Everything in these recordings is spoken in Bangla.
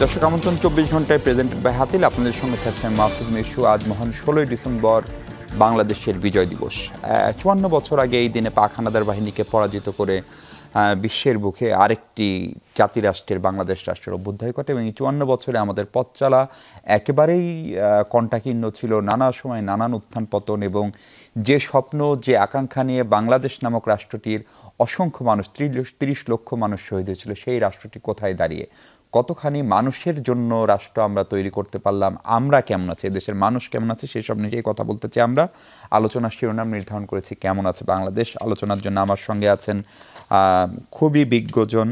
দর্শক আমন্ত্রণ 24 ঘন্টায় প্রেজেন্টেড বাই হাতিল। আপনাদের সঙ্গে থাকছেন মাহফুজ মিশু। আজ মহান 16ই ডিসেম্বর, বাংলাদেশের বিজয় দিবস। 54 বছর আগে এই দিনে পাক হানাদার বাহিনীকে পরাজিত করে বিশ্বের বুকে আরেকটি জাতিরাষ্ট্রের বাংলাদেশ রাষ্ট্রের অভ্যুদয় ঘটে এবং এই 54 বছরে আমাদের পথ চলা একেবারেই কণ্টাকীর্ণ ছিল। নানা সময় নানান উত্থান পতন এবং যে স্বপ্ন, যে আকাঙ্ক্ষা নিয়ে বাংলাদেশ নামক রাষ্ট্রটির অসংখ্য মানুষ, 30 লক্ষ মানুষ শহীদ হয়েছিল, সেই রাষ্ট্রটি কোথায় দাঁড়িয়ে, কতখানি মানুষের জন্য রাষ্ট্র আমরা তৈরি করতে পারলাম, আমরা কেমন আছি, দেশের মানুষ কেমন আছে, সেসব নিয়েই কথা বলতে চাই। আমরা আলোচনার শিরোনাম নির্ধারণ করেছি কেমন আছে বাংলাদেশ। আলোচনার জন্য আমার সঙ্গে আছেন খুবই বিজ্ঞজন,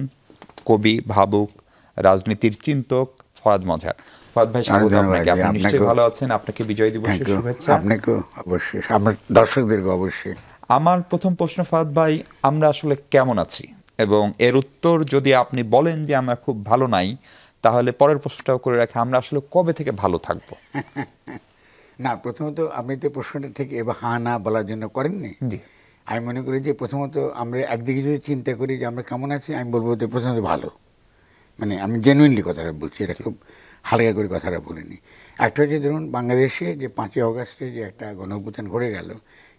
কবি, ভাবুক, রাজনীতির চিন্তক ফরাদ মজহার। ফরাদ ভাই, স্বাগত আপনাকে। আপনি নিশ্চয়ই ভালো আছেন। আপনাকে বিজয় দিবসের শুভেচ্ছা। আপনাকেও অবশ্যই, আমার দর্শকদেরকে অবশ্যই। আমার প্রথম প্রশ্ন ফরাদ ভাই, আমরা আসলে কেমন আছি এবং এর উত্তর যদি আপনি বলেন যে আমরা খুব ভালো নাই, তাহলে পরের প্রশ্নটাও করে রাখি, আমরা আসলে কবে থেকে ভালো থাকবো? না, প্রথমত আপনি তো প্রশ্নটা ঠিক এবার হা না বলার জন্য করেননি। আমি মনে করি যে প্রথমত আমরা একদিকে যদি চিন্তা করি যে আমরা কেমন আছি, আমি বলবো যে প্রথমত ভালো, মানে আমি জেনুইনলি কথাটা বলছি, এটা খুব হালকা করে কথাটা বলিনি। একটা হচ্ছে ধরুন বাংলাদেশে যে 5ই অগাস্টে যে একটা গণঅভ্যুত্থান ঘটে গেল,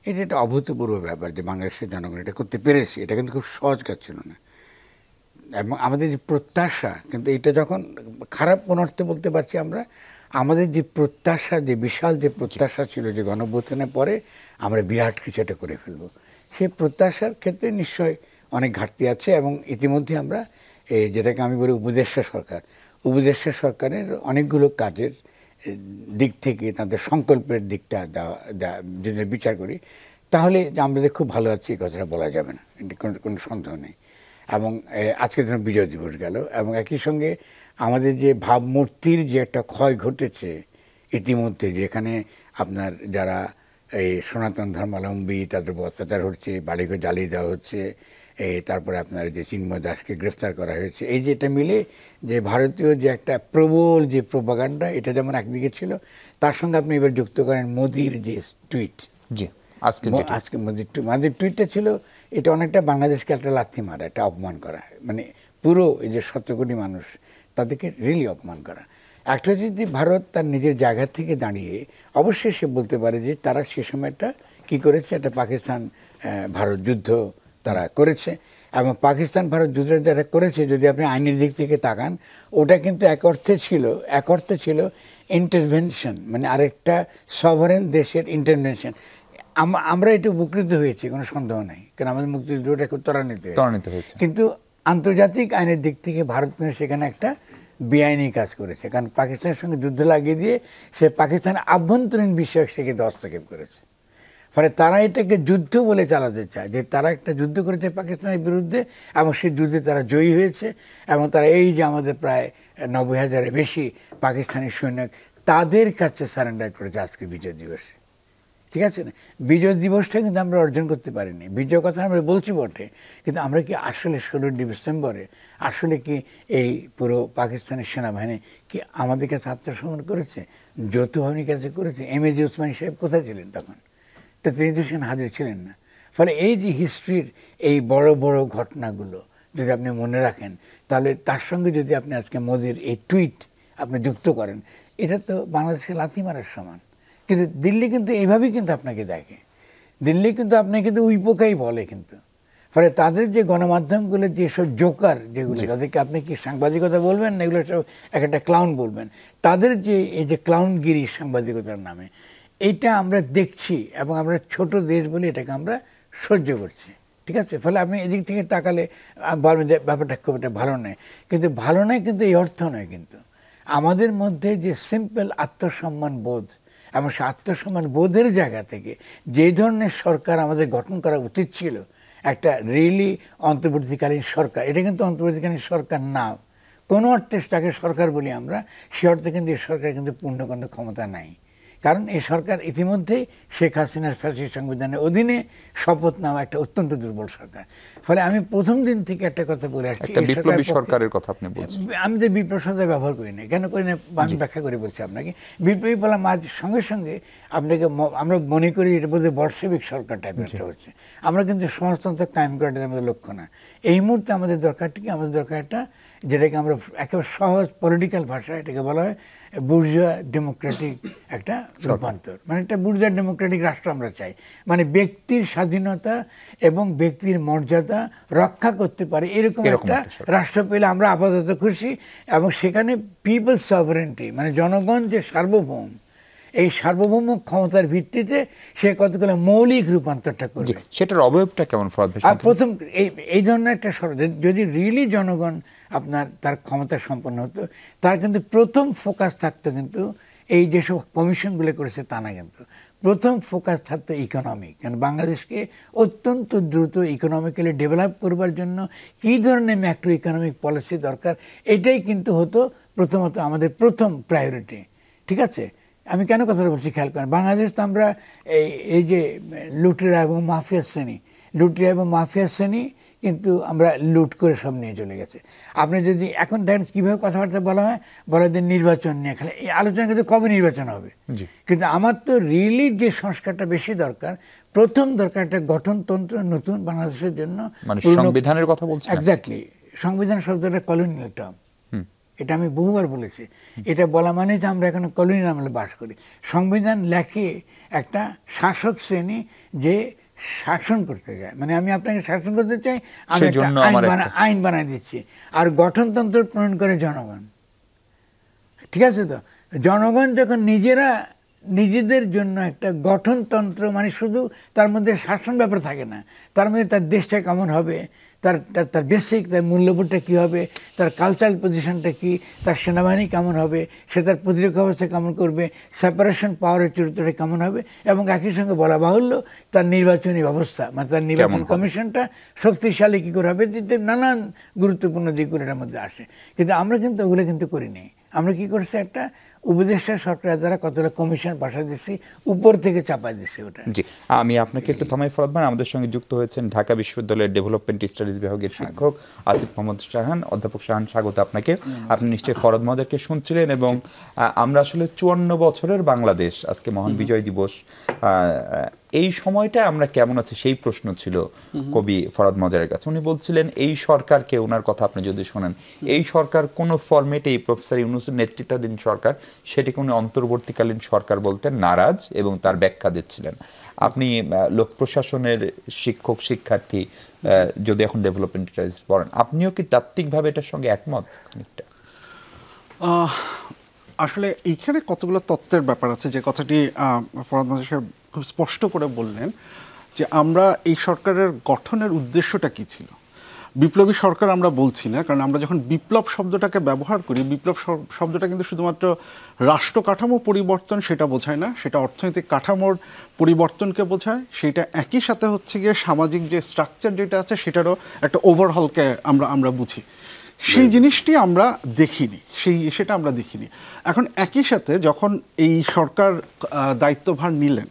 এটা একটা অভূতপূর্ব ব্যাপার যে বাংলাদেশের জনগণ এটা করতে পেরেছে। এটা কিন্তু খুব সহজ কাজ ছিল না এবং আমাদের যে প্রত্যাশা, কিন্তু এটা যখন খারাপ কোন অর্থে বলতে পারছি আমরা, আমাদের যে প্রত্যাশা, যে বিশাল যে প্রত্যাশা ছিল যে গণঅভ্যুত্থানের পরে আমরা বিরাট কিছু একটা করে ফেলবো, সেই প্রত্যাশার ক্ষেত্রে নিশ্চয় অনেক ঘাটতি আছে এবং ইতিমধ্যে আমরা যেটাকে আমি বলি উপদেষ্টা সরকারের অনেকগুলো কাজের দিক থেকে তাদের সংকল্পের দিকটা যদি বিচার করি, তাহলে আমাদের খুব ভালো আছে এই কথাটা বলা যাবে না, কোনো সন্দেহ নেই। এবং আজকের দিন বিজয় দিবস গেল এবং একই সঙ্গে আমাদের যে ভাবমূর্তির যে একটা ক্ষয় ঘটেছে ইতিমধ্যে, যেখানে আপনার যারা এই সনাতন ধর্মাবলম্বী তাদের অত্যাচার হচ্ছে, বাড়িঘর জ্বালিয়ে দেওয়া হচ্ছে, তারপরে আপনার যে চিন্ময় দাসকে গ্রেফতার করা হয়েছে, এই যেটা মিলে যে ভারতীয় যে একটা প্রবল যে প্রোপাগান্ডা, এটা যেমন একদিকে ছিল, তার সঙ্গে আপনি এবার যুক্ত করেন মোদির যে টুইট। জি, আজকে মোদির টুইটটা ছিল, এটা অনেকটা বাংলাদেশকে একটা লাথি মারা, একটা অপমান করা, মানে পুরো এই যে 17 কোটি মানুষ তাদেরকে রিয়েলি অপমান করা। একটা যদি ভারত তার নিজের জায়গা থেকে দাঁড়িয়ে অবশ্যই সে বলতে পারে যে তারা সে সময়টা কী করেছে, একটা পাকিস্তান ভারত যুদ্ধ তারা করেছে এবং পাকিস্তান ভারত যুদ্ধ যারা করেছে, যদি আপনি আইনের দিক থেকে তাকান, ওটা কিন্তু এক অর্থে ছিল ইন্টারভেনশন, মানে আরেকটা সভারেন দেশের ইন্টারভেনশন। আমরা একটু উপকৃত হয়েছি, কোনো সন্দেহ নেই, কারণ আমাদের মুক্তিযুদ্ধটা খুব ত্বরান্বিত হয়েছে। কিন্তু আন্তর্জাতিক আইনের দিক থেকে ভারত সেখানে একটা বেআইনি কাজ করেছে, কারণ পাকিস্তানের সঙ্গে যুদ্ধ লাগিয়ে দিয়ে সে পাকিস্তানের আভ্যন্তরীণ বিষয়ক সে কিন্তু হস্তক্ষেপ করেছে। ফলে তারা এটাকে যুদ্ধ বলে চালাতে চায়, যে তারা একটা যুদ্ধ করেছে পাকিস্তানের বিরুদ্ধে এবং সেই যুদ্ধে তারা জয়ী হয়েছে এবং তারা এই যে আমাদের প্রায় 90,000-এর বেশি পাকিস্তানি সৈন্য তাদের কাছে সারেন্ডার করেছে আজকে বিজয় দিবসে। ঠিক আছে না, বিজয় দিবসটা কিন্তু আমরা অর্জন করতে পারিনি। বিজয় কথা আমরা বলছি বটে, কিন্তু আমরা কি আসলে 16 ডিসেম্বরে আসলে কি এই পুরো পাকিস্তানের সেনাবাহিনী কি আমাদের কাছে আত্মসমর্পণ করেছে, যৌথ বাহিনীর কাছে করেছে? এম.এ.জি. ওসমানী সাহেব কোথায় ছিলেন তখন? তো তিনি তো সেখানে হাজির ছিলেন না। ফলে এই যে হিস্ট্রির এই বড় বড় ঘটনাগুলো যদি আপনি মনে রাখেন, তাহলে তার সঙ্গে যদি আপনি আজকে মোদির এই টুইট আপনি যুক্ত করেন, এটা তো বাংলাদেশকে লাথি মারার সমান। কিন্তু দিল্লি কিন্তু এইভাবেই কিন্তু আপনাকে দেখে, দিল্লি কিন্তু আপনাকে কিন্তু উইপোকাই বলে কিন্তু। ফলে তাদের যে গণমাধ্যমগুলো যেসব জোকার, যেগুলো তাদেরকে আপনি কি সাংবাদিকতা বলবেন না, এগুলো সব একটা ক্লাউন বলবেন, তাদের যে এই যে ক্লাউনগিরি সাংবাদিকতার নামে, এইটা আমরা দেখছি এবং আমরা ছোট দেশ বলে এটাকে আমরা সহ্য করছি। ঠিক আছে, ফলে আপনি এদিক থেকে তাকালে বলবেন যে ব্যাপারটা খুব একটা ভালো নয়, কিন্তু ভালো নয় কিন্তু এই অর্থ নয়। কিন্তু আমাদের মধ্যে যে সিম্পল আত্মসম্মান বোধ এবং সে আত্মসম্মান বোধের জায়গা থেকে যে ধরনের সরকার আমাদের গঠন করা উচিত ছিল, একটা রিয়েলি অন্তর্বর্তীকালীন সরকার, এটা কিন্তু অন্তর্বর্তীকালীন সরকার না, কোনো অর্থে তাকে সরকার বলি আমরা, সে অর্থে কিন্তু এই সরকার কিন্তু পূর্ণখণ্ড ক্ষমতা নাই। কারণ এই সরকার ইতিমধ্যেই শেখ হাসিনার ফ্যাসিস্ট সংবিধানের অধীনে শপথ নেওয়া একটা অত্যন্ত দুর্বল সরকার। ফলে আমি প্রথম দিন থেকে একটা কথা বলে আসছি, বিপ্লবী সরকারের কথা আপনি বলছেন। আমি তো বিপ্লব শব্দ ব্যবহার করি না, কেন করি না আমি ব্যাখ্যা করে বলছি আপনাকে। বিপ্লবী বলা মাঝ সঙ্গে সঙ্গে আপনাকে আমরা মনে করি এটা বোধহয় বলশেভিক সরকার টাইপের একটা হচ্ছে। আমরা কিন্তু সমাজতন্ত্র কায়েম করাটা আমাদের লক্ষ্য না। এই মুহূর্তে আমাদের দরকারটা কি? আমাদের দরকার একটা, যেটাকে আমরা একেবারে সহজ পলিটিক্যাল ভাষায় এটাকে বলা হয় বুর্জোয়া ডেমোক্রেটিক একটা রূপান্তর। মানে একটা বুর্জোয়া ডেমোক্রেটিক রাষ্ট্র আমরা চাই, মানে ব্যক্তির স্বাধীনতা এবং ব্যক্তির মর্যাদা রক্ষা করতে পারে এরকম একটা রাষ্ট্র পেলে আমরা আপাতত খুশি। এবং সেখানে পিপল সভারেন্টি, মানে জনগণ যে সার্বভৌম, এই সার্বভৌম ক্ষমতার ভিত্তিতে সে কতগুলো মৌলিক রূপান্তরটা করবে। সেটার অবয়বটা কেমন ফরহাদ ভাই? আর প্রথম এই ধরনের একটা যদি রিয়েলি জনগণ আপনার তার ক্ষমতা সম্পন্ন হতো, তার কিন্তু প্রথম ফোকাস থাকতো কিন্তু এই যেসব কমিশনগুলো করেছে তা না, কিন্তু প্রথম ফোকাস থাকতো ইকোনমিক। কারণ বাংলাদেশকে অত্যন্ত দ্রুত ইকোনমিক্যালি ডেভেলপ করবার জন্য কী ধরনের ম্যাক্রো ইকোনমিক পলিসি দরকার, এটাই কিন্তু হতো প্রথমত আমাদের প্রথম প্রায়োরিটি। ঠিক আছে, আমি কেন কথাটা বলছি খেয়াল করেন, বাংলাদেশ তো আমরা এই যে লুটেরা এবং মাফিয়া শ্রেণী, লুটেরা এবং মাফিয়া শ্রেণী কিন্তু আমরা লুট করে সব নিয়ে চলে গেছে। আপনি যদি এখন দেখেন কীভাবে কথাবার্তা বলা হয়, বলা যে নির্বাচন নিয়ে খেলে, এই আলোচনা কিন্তু কবে নির্বাচন হবে। কিন্তু আমার তো রিয়েলি যে সংস্কারটা বেশি দরকার, প্রথম দরকার একটা গঠনতন্ত্র নতুন বাংলাদেশের জন্য, মানে সংবিধানের কথা বলছেন। এক্স্যাক্টলি, সংবিধান শব্দটা কলোনিয়াল টার্ম, এটা আমি বহুবার বলেছি। এটা বলা মানে যে আমরা এখন কলোনিয়াল আমলে বাস করি। সংবিধান লেখে একটা শাসক শ্রেণী যে শাসন করতে চায়, মানে আমি আপনাকে শাসন করতে চাই, আমি আইন বানাই দিচ্ছি। আর গঠনতন্ত্র প্রণয়ন করে জনগণ। ঠিক আছে, তো জনগণ যখন নিজেদের জন্য একটা গঠনতন্ত্র, মানে শুধু তার মধ্যে শাসন ব্যাপার থাকে না, তার মধ্যে তার দেশটা কেমন হবে, তার বেসিক তার মূল্যবোধটা কী হবে, তার কালচারাল পজিশনটা কী, তার সেনাবাহিনী কেমন হবে, সে তার প্রতিরক্ষা ব্যবস্থা কেমন করবে, সেপারেশন পাওয়ারের চরিত্রটা কেমন হবে, এবং একই সঙ্গে বলা বাহুল্য তার নির্বাচনী ব্যবস্থা, মানে তার নির্বাচন কমিশনটা শক্তিশালী কী করে হবে, নানান গুরুত্বপূর্ণ দিকগুলো এটার মধ্যে আসে। কিন্তু আমরা কিন্তু ওগুলো কিন্তু করিনি। আমরা কি করছি, একটা উপদেষ্টা সরকারের দ্বারা কতটা কমিশন পাঠা দিচ্ছি, উপর থেকে চাপাই দিচ্ছি ওটা। জি, আমি আপনাকে একটু থামাই ফরহাদ ভাই। আমাদের সঙ্গে যুক্ত হয়েছেন ঢাকা বিশ্ববিদ্যালয়ের ডেভেলপমেন্ট স্টাডিজ বিভাগের শিক্ষক আসিফ মোহাম্মদ শাহান। অধ্যাপক শাহান, স্বাগত আপনাকে। আপনি নিশ্চয়ই ফরহাদ মহোদয়কে শুনছিলেন, এবং আমরা আসলে 54 বছরের বাংলাদেশ, আজকে মহান বিজয় দিবস, এই সময়টা আমরা কেমন আছি সেই প্রশ্ন ছিল কবি ফরহাদ মহোদয়ের কাছে। উনি বলছিলেন এই সরকারকে, ওনার কথা আপনি যদি শোনেন, এই সরকার কোনো ফরম্যাটে, এই প্রফেসর ইউনূসের নেতৃত্বাধীন সরকার, সেটিকে উনি অন্তর্বর্তীকালীন সরকার বলতে নারাজ এবং তার ব্যাখ্যা দিচ্ছিলেন। আপনি লোক প্রশাসনের শিক্ষক, শিক্ষার্থী, যদি এখন ডেভেলপমেন্ট পড়েন, আপনিও কি তাত্ত্বিকভাবে এটার সঙ্গে একমত? খানিকটা আসলে এইখানে কতগুলো তত্ত্বের ব্যাপার আছে, যে কথাটি ফরহাদ মহোদয় সাহেব খুব স্পষ্ট করে বললেন যে আমরা এই সরকারের গঠনের উদ্দেশ্যটা কী ছিল। বিপ্লবী সরকার আমরা বলছি না, কারণ আমরা যখন বিপ্লব শব্দটাকে ব্যবহার করি, বিপ্লব শব্দটা কিন্তু শুধুমাত্র রাষ্ট্র কাঠামো পরিবর্তন সেটা বোঝায় না, সেটা অর্থনৈতিক কাঠামোর পরিবর্তনকে বোঝায়। সেটা একই সাথে হচ্ছে গিয়ে সামাজিক যে স্ট্রাকচার যেটা আছে সেটারও একটা ওভারহলকে আমরা বুঝি। সেই জিনিসটি আমরা দেখিনি, সেটা আমরা দেখিনি। এখন একই সাথে যখন এই সরকার দায়িত্বভার নিলেন,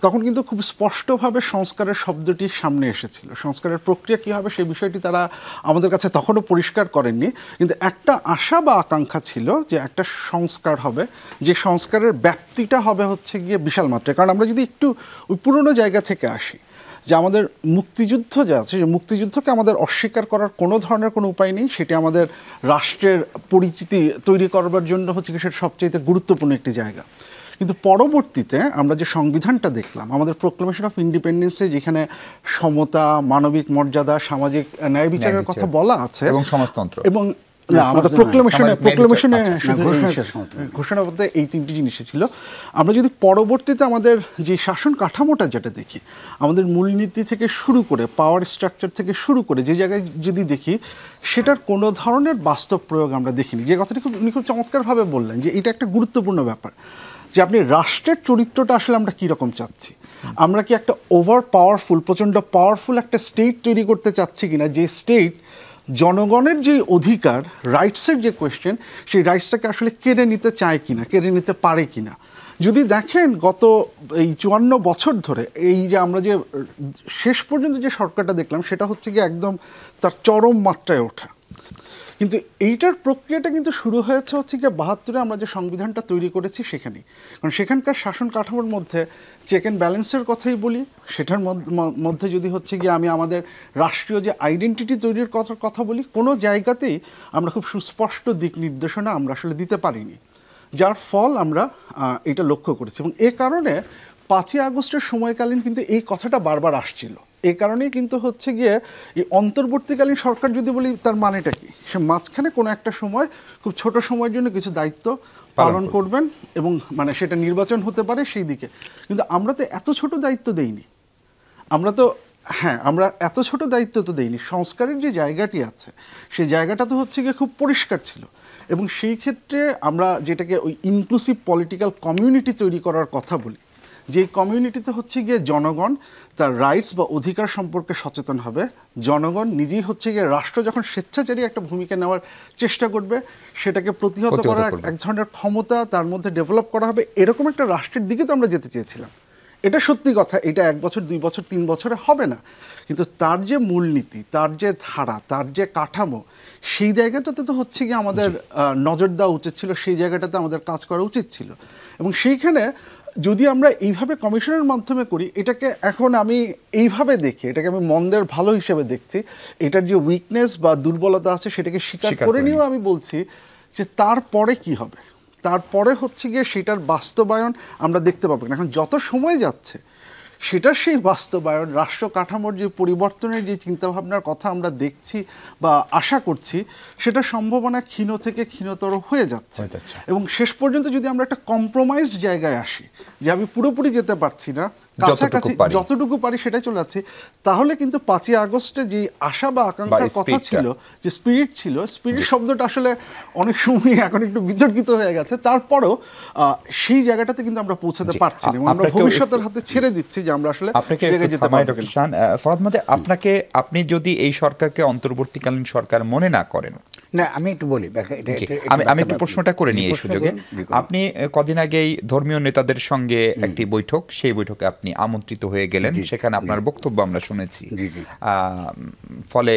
তখন কিন্তু খুব স্পষ্টভাবে সংস্কারের শব্দটি সামনে এসেছিল। সংস্কারের প্রক্রিয়া কী হবে সেই বিষয়টি তারা আমাদের কাছে তখনও পরিষ্কার করেননি, কিন্তু একটা আশা বা আকাঙ্ক্ষা ছিল যে একটা সংস্কার হবে, যে সংস্কারের ব্যাপ্তিটা হবে হচ্ছে গিয়ে বিশাল মাত্রায়। কারণ আমরা যদি একটু ওই পুরনো জায়গা থেকে আসি, যে আমাদের মুক্তিযুদ্ধ যা আছে, যে মুক্তিযুদ্ধকে আমাদের অস্বীকার করার কোনো ধরনের কোনো উপায় নেই, সেটি আমাদের রাষ্ট্রের পরিচিতি তৈরি করবার জন্য হচ্ছে কি সেটা সবচেয়ে গুরুত্বপূর্ণ একটি জায়গা। কিন্তু পরবর্তীতে আমরা যে সংবিধানটা দেখলাম, আমাদের প্রোক্লামেশন অফ ইন্ডিপেন্ডেন্সে যেখানে সমতা, মানবিক মর্যাদা, সামাজিক ন্যায় বিচারের কথা বলা আছে, এবং সমাজতন্ত্র, এবং না আমাদের প্রোক্লামেশনে ঘোষণা বলতে এই তিনটি জিনিসই ছিল। আমরা যদি পরবর্তীতে আমাদের যে শাসন কাঠামোটা যেটা দেখি, আমাদের মূলনীতি থেকে শুরু করে পাওয়ার স্ট্রাকচার থেকে শুরু করে যে জায়গায় যদি দেখি, সেটার কোনো ধরনের বাস্তব প্রয়োগ আমরা দেখিনি। যে কথাটি উনি খুব চমৎকারভাবে বললেন যে এটা একটা গুরুত্বপূর্ণ ব্যাপার, যে আপনি রাষ্ট্রের চরিত্রটা আসলে আমরা কীরকম চাচ্ছি। আমরা কি একটা ওভার পাওয়ারফুল, প্রচণ্ড পাওয়ারফুল একটা স্টেট তৈরি করতে চাচ্ছি কিনা, যে স্টেট জনগণের যে অধিকার, রাইটসের যে কোয়েশ্চেন, সেই রাইটসটাকে আসলে কেড়ে নিতে চায় কিনা, কেড়ে নিতে পারে কিনা। যদি দেখেন গত এই 54 বছর ধরে এই যে আমরা যে শেষ পর্যন্ত যে সরকারটা দেখলাম সেটা হচ্ছে কি একদম তার চরম মাত্রায় ওঠা। কিন্তু এইটার প্রক্রিয়াটা কিন্তু শুরু হয়েছে হচ্ছে কি 72-এ আমরা যে সংবিধানটা তৈরি করেছি সেখানেই। কারণ সেখানকার শাসন কাঠামোর মধ্যে চেক অ্যান্ড ব্যালেন্সের কথাই বলি, সেটার মধ্যে যদি হচ্ছে গিয়ে আমি আমাদের রাষ্ট্রীয় যে আইডেন্টিটি তৈরির কথা বলি, কোনো জায়গাতেই আমরা খুব সুস্পষ্ট দিক নির্দেশনা আমরা আসলে দিতে পারিনি, যার ফল আমরা এটা লক্ষ্য করেছি। এবং এ কারণে 5ই আগস্টের সময়কালীন কিন্তু এই কথাটা বারবার আসছিল। এই কারণেই কিন্তু হচ্ছে গিয়ে এই অন্তর্বর্তীকালীন সরকার যদি বলি তার মানেটা কি, সে মাঝখানে কোনো একটা সময় খুব ছোট সময়ের জন্য কিছু দায়িত্ব পালন করবেন এবং মানে সেটা নির্বাচন হতে পারে সেই দিকে। কিন্তু আমরা তো এত ছোট দায়িত্ব দেইনি, আমরা এত ছোট দায়িত্ব তো দেইনি। সংস্কারের যে জায়গাটি আছে সেই জায়গাটা তো হচ্ছে গিয়ে খুব পরিষ্কার ছিল। এবং সেই ক্ষেত্রে আমরা যেটাকে ওই ইনক্লুসিভ পলিটিক্যাল কমিউনিটি তৈরি করার কথা বলি, যে কমিউনিটিতে হচ্ছে গিয়ে জনগণ তার রাইটস বা অধিকার সম্পর্কে সচেতন হবে, জনগণ নিজেই হচ্ছে গিয়ে রাষ্ট্র যখন স্বেচ্ছাচারী একটা ভূমিকা নেওয়ার চেষ্টা করবে সেটাকে প্রতিহত করার এক ধরনের ক্ষমতা তার মধ্যে ডেভেলপ করা হবে, এরকম একটা রাষ্ট্রের দিকে তো আমরা যেতে চেয়েছিলাম। এটা সত্যি কথা, এটা 1 বছর 2 বছর 3 বছরে হবে না, কিন্তু তার যে মূলনীতি, তার যে ধারা, তার যে কাঠামো, সেই জায়গাটাতে তো হচ্ছে গিয়ে আমাদের নজর দেওয়া উচিত ছিল, সেই জায়গাটাতে আমাদের কাজ করা উচিত ছিল। এবং সেইখানে যদি আমরা এইভাবে কমিশনের মাধ্যমে করি, এটাকে এখন আমি এইভাবে দেখি, এটাকে আমি মন্দের ভালো হিসেবে দেখছি। এটার যে উইকনেস বা দুর্বলতা আছে সেটাকে স্বীকার করে নিয়েও আমি বলছি যে তারপরে কি হবে, তারপরে হচ্ছে গিয়ে সেটার বাস্তবায়ন আমরা দেখতে পাবো না। এখন যত সময় যাচ্ছে সেটার সেই বাস্তবায়ন, রাষ্ট্র কাঠামোর যে পরিবর্তনের যে চিন্তাভাবনার কথা আমরা দেখছি বা আশা করছি, সেটা সম্ভাবনা ক্ষীণ থেকে ক্ষীণতর হয়ে যাচ্ছে। এবং শেষ পর্যন্ত যদি আমরা একটা কম্প্রোমাইজড জায়গায় আসি যে আমি পুরোপুরি যেতে পারছি না, কাছাকাছি যতটুকু পারি সেটাই চলে যাচ্ছি, তাহলে কিন্তু 5ই আগস্টে যে আশা বা আকাঙ্ক্ষার কথা ছিল, যে স্পিরিট ছিল, স্পিরিট শব্দটা আসলে অনেক সময় এখন একটু বিতর্কিত হয়ে গেছে, তারপরেও সেই জায়গাটাতে কিন্তু আমরা পৌঁছাতে পারছি না। আমরা ভবিষ্যতের হাতে ছেড়ে দিচ্ছি যে আমরা আসলে জায়গায় যেতে পারবো কিনা। ফরহাদ মাহমুদ, আপনি যদি এই সরকারকে অন্তর্বর্তীকালীন সরকার মনে না করেন, না আমি একটু বলি, আমি একটু প্রশ্নটা করে নিই এই সুযোগে। আপনি কদিন আগেই ধর্মীয় নেতাদের সঙ্গে একটি বৈঠক, সেই বৈঠকে আপনি আমন্ত্রিত হয়ে গেলেন, সেখানে আপনার বক্তব্য আমরা শুনেছি, ফলে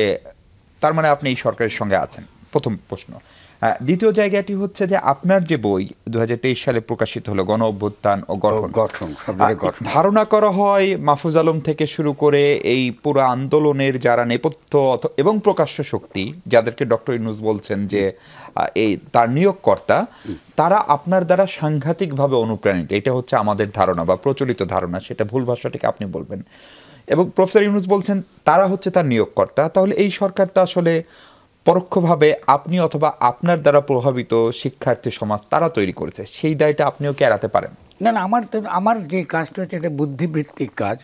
তার মানে আপনি এই সরকারের সঙ্গে আছেন, প্রথম প্রশ্ন। দ্বিতীয় জায়গাটি হচ্ছে যে আপনার যে বই 2023 সালে প্রকাশিত হলো গণ অভ্যুত্থান ও গঠন, ধারণা করা হয় মাহফুজ আলম থেকে শুরু করে এই পুরো আন্দোলনের যারা নেপথ্য এবং প্রকাশ্য শক্তি, যাদেরকে ডক্টর ইউনূস বলছেন যে এই তার নিয়োগকর্তা, তারা আপনার দ্বারা সাংঘাতিকভাবে অনুপ্রাণিত। এটা হচ্ছে আমাদের ধারণা বা প্রচলিত ধারণা, সেটা ভুল ভাষাটিকে আপনি বলবেন। এবং প্রফেসর ইউনূস বলছেন তারা হচ্ছে তার নিয়োগকর্তা। তাহলে এই সরকারটা আসলে পরোক্ষভাবে আপনি অথবা আপনার দ্বারা প্রভাবিত শিক্ষার্থী সমাজ তারা তৈরি করেছে, সেই দায়টা আপনিও কি এড়াতে পারেন? না, আমার যে কাজটা হচ্ছে এটা বুদ্ধিবৃত্তিক কাজ।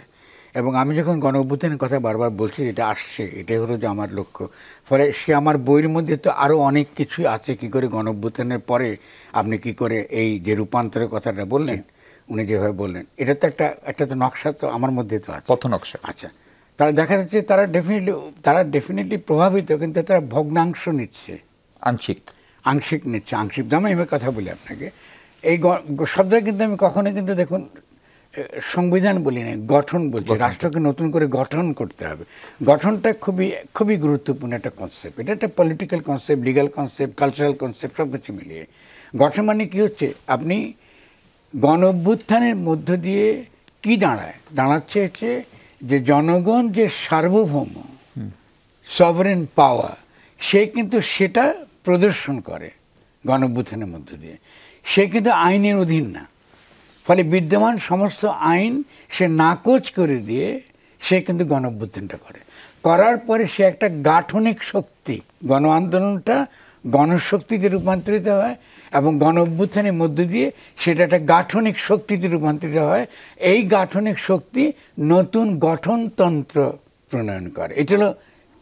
এবং আমি যখন গণ অভ্যুত্থানের কথা বারবার বলছি, এটা আসছে, এটাই হলো যে আমার লক্ষ্য। ফলে সে আমার বইয়ের মধ্যে তো আরও অনেক কিছুই আছে, কী করে গণ অভ্যুত্থানের পরে আপনি কি করে এই যে রূপান্তরের কথাটা বললেন, উনি যেভাবে বললেন, এটা তো একটা তো নকশা তো আমার মধ্যে তো আছে, পথ নকশা। আচ্ছা, তারা দেখা যাচ্ছে তারা ডেফিনেটলি প্রভাবিত, কিন্তু তারা ভগ্নাংশ নিচ্ছে, আংশিক নিচ্ছে, আংশিক দামে আমি কথা বলি আপনাকে। এই শব্দটা কিন্তু আমি কখনো কিন্তু দেখুন সংবিধান বলি না, গঠন বলছি। রাষ্ট্রকে নতুন করে গঠন করতে হবে। গঠনটা খুবই গুরুত্বপূর্ণ একটা কনসেপ্ট। এটা একটা political concept, legal concept, cultural concept, সব কিছু মিলিয়ে গঠন মানে কী হচ্ছে, আপনি গণ অভ্যুত্থানের মধ্য দিয়ে কী দাঁড়াচ্ছে হচ্ছে যে জনগণ যে সার্বভৌম সভারেন পাওয়ার, সে কিন্তু সেটা প্রদর্শন করে গণ অভ্যুত্থানের মধ্য দিয়ে। সে কিন্তু আইনের অধীন না, ফলে বিদ্যমান সমস্ত আইন সে নাকচ করে দিয়ে সে কিন্তু গণ অভ্যুত্থানটা করার পরে সে একটা গাঠনিক শক্তি, গণ আন্দোলনটা গণশক্তিতে রূপান্তরিত হয় এবং গণ অভ্যুত্থানের মধ্য দিয়ে সেটা একটা গাঠনিক শক্তিতে রূপান্তরিত হয়। এই গাঠনিক শক্তি নতুন গঠনতন্ত্র প্রণয়ন করে। এটা হলো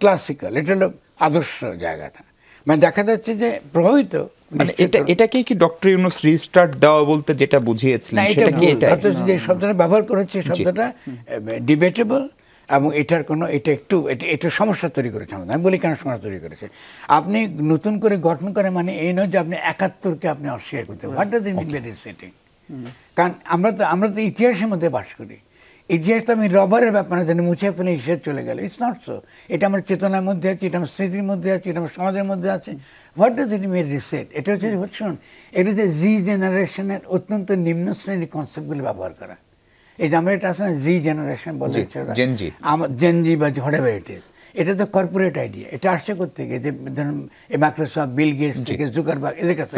ক্লাসিক্যাল, এটা হলো আদর্শ জায়গাটা। মানে দেখা যাচ্ছে যে প্রভাবিত, মানে এটাকে কি ডক্টর ইউনূস রিস্টার্ট দেওয়া বলতে যেটা বুঝিয়েছিলেন সেটা কি? এটা যে শব্দটা ব্যবহার করেছে, শব্দটা ডিবেটেবল এবং এটার কোনো এটা সমস্যা তৈরি করেছে আমাদের। আমি বলি কেন সমস্যা তৈরি করেছে। আপনি নতুন করে গঠন করে মানে এই নয় যে আপনি 71কে আপনি অস্বীকার করতে, what does it mean by this setting? কারণ আমরা তো ইতিহাসের মধ্যে বাস করি। ইতিহাস তো আমি রবারের ব্যাপার না জানি মুছে ফেলে ইতিহাস চলে গেল। It's not so. এটা আমার চেতনার মধ্যে আছে, এটা আমার স্মৃতির মধ্যে আছে, এটা আমার সমাজের মধ্যে আছে। What does it mean reset? এটা হচ্ছে শুনুন, এটা হচ্ছে জি জেনারেশনের অত্যন্ত নিম্ন শ্রেণীর কনসেপ্টগুলি ব্যবহার করা। এই যে আমরা এটা আছে না জি জেনারেশন বলে, আমার জেনজি বা হোয়াটএভার ইট ইজ, এটা তো কর্পোরেট আইডিয়া। এটা আসছে কোত্থেকে? যে ধরুন মাইক্রোসফট, বিল গেটস থেকে জুকারবার্গ, এদের কাছে।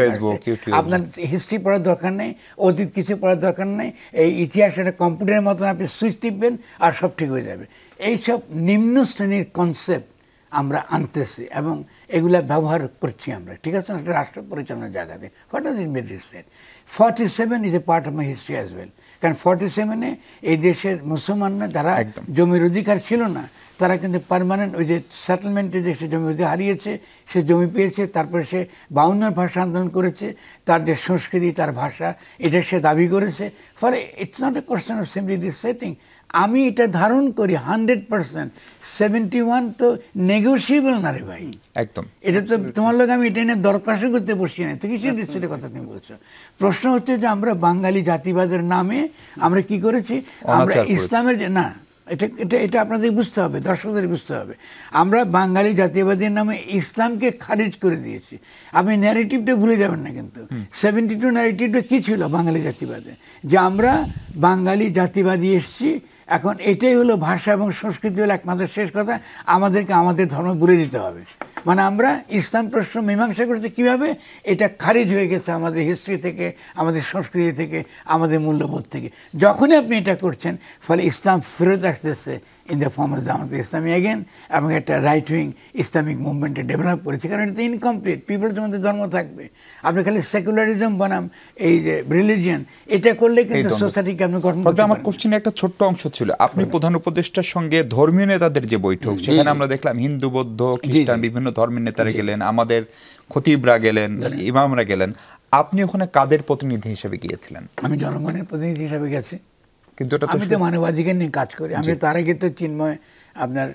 আপনার হিস্ট্রি পড়ার দরকার নেই, অতীত কিছু পড়ার দরকার নেই। এই ইতিহাস একটা কম্পিউটারের মতন আপনি সুইচ টিপবেন আর সব ঠিক হয়ে যাবে। এইসব নিম্ন শ্রেণীর কনসেপ্ট আমরা আনতেছি এবং এগুলা ব্যবহার করছি আমরা, ঠিক আছে না, রাষ্ট্র পরিচালনার জায়গাতে। What does it mean reset? 47 is a part of my history as well. কারণ 47-এ এই দেশের মুসলমানরা যারা জমির অধিকার ছিল না, তারা কিন্তু পার্মানেন্ট ওই যে সেটেলমেন্টে যে সে জমি অধিকার হারিয়েছে, সে জমি পেয়েছে, তারপরে সে 52 ভাষা আন্দোলন করেছে, তার যে সংস্কৃতি, তার ভাষা, এটা সে দাবি করেছে। ফলে it's not a question of simply resetting. আমি এটা ধারণ করি 100%। 71 তো নেগোসিয়েবল না রে ভাই, একদম। এটা তো তোমার লোক আমি এটা নিয়ে দরখাস্ত করতে বসি না। তো কিসের রিসেটের কথা তুমি বলছো? প্রশ্ন হচ্ছে যে আমরা বাঙালি জাতিবাদের নামে আমরা কি করেছি? আমরা ইসলামের না, এটা এটা এটা আপনাদের বুঝতে হবে, দর্শকদের বুঝতে হবে। আমরা বাঙালি জাতীয়বাদীর নামে ইসলামকে খারিজ করে দিয়েছি। আপনি ন্যারেটিভটা ভুলে যাবেন না কিন্তু। 72 ন্যারেটিভটা কী ছিল বাঙালি জাতিবাদে? যে আমরা বাঙালি জাতিবাদী এসছি, এখন এটাই হলো ভাষা এবং সংস্কৃতি হলো একমাত্র শেষ কথা, আমাদেরকে আমাদের ধর্ম ভুলে দিতে হবে। মানে আমরা ইসলাম প্রশ্ন মীমাংসা করতে কীভাবে? এটা খারিজ হয়ে গেছে আমাদের হিস্ট্রি থেকে, আমাদের সংস্কৃতি থেকে, আমাদের মূল্যবোধ থেকে। যখনই আপনি এটা করছেন, ফলে ইসলাম ফেরত আসতেছে in the form of Jamaat Islami again, এবং একটা রাইট উইং ইসলামিক মুভমেন্টে ডেভেলপ করেছে। কারণ এটা ইনকমপ্লিট, পিপলসের মধ্যে ধর্ম থাকবে। আপনি খালি সেকুলারিজম বানাম এই যে রিলিজিয়ান, এটা করলে কিন্তু সোসাইটিকে আপনি গঠন করতে পারবেন। আমার কোশ্চেনে একটা ছোট্ট অংশ ছিল, আপনি প্রধান উপদেষ্টার সঙ্গে ধর্মীয় নেতাদের যে বৈঠক, সেখানে আমরা দেখলাম হিন্দু, বৌদ্ধ, খ্রিস্টান বিভিন্ন ধর্মের নেতারা গেলেন, আমাদের খতিবরা গেলেন, ইমামরা গেলেন। আপনি ওখানে কাদের প্রতিনিধি হিসেবে গিয়েছিলেন? আমি জনগণের প্রতিনিধি হিসেবে গেছি, কিন্তু আমি তো মানবাধিকার নিয়ে কাজ করি। আমি তার আগে তো চিন্ময় আপনার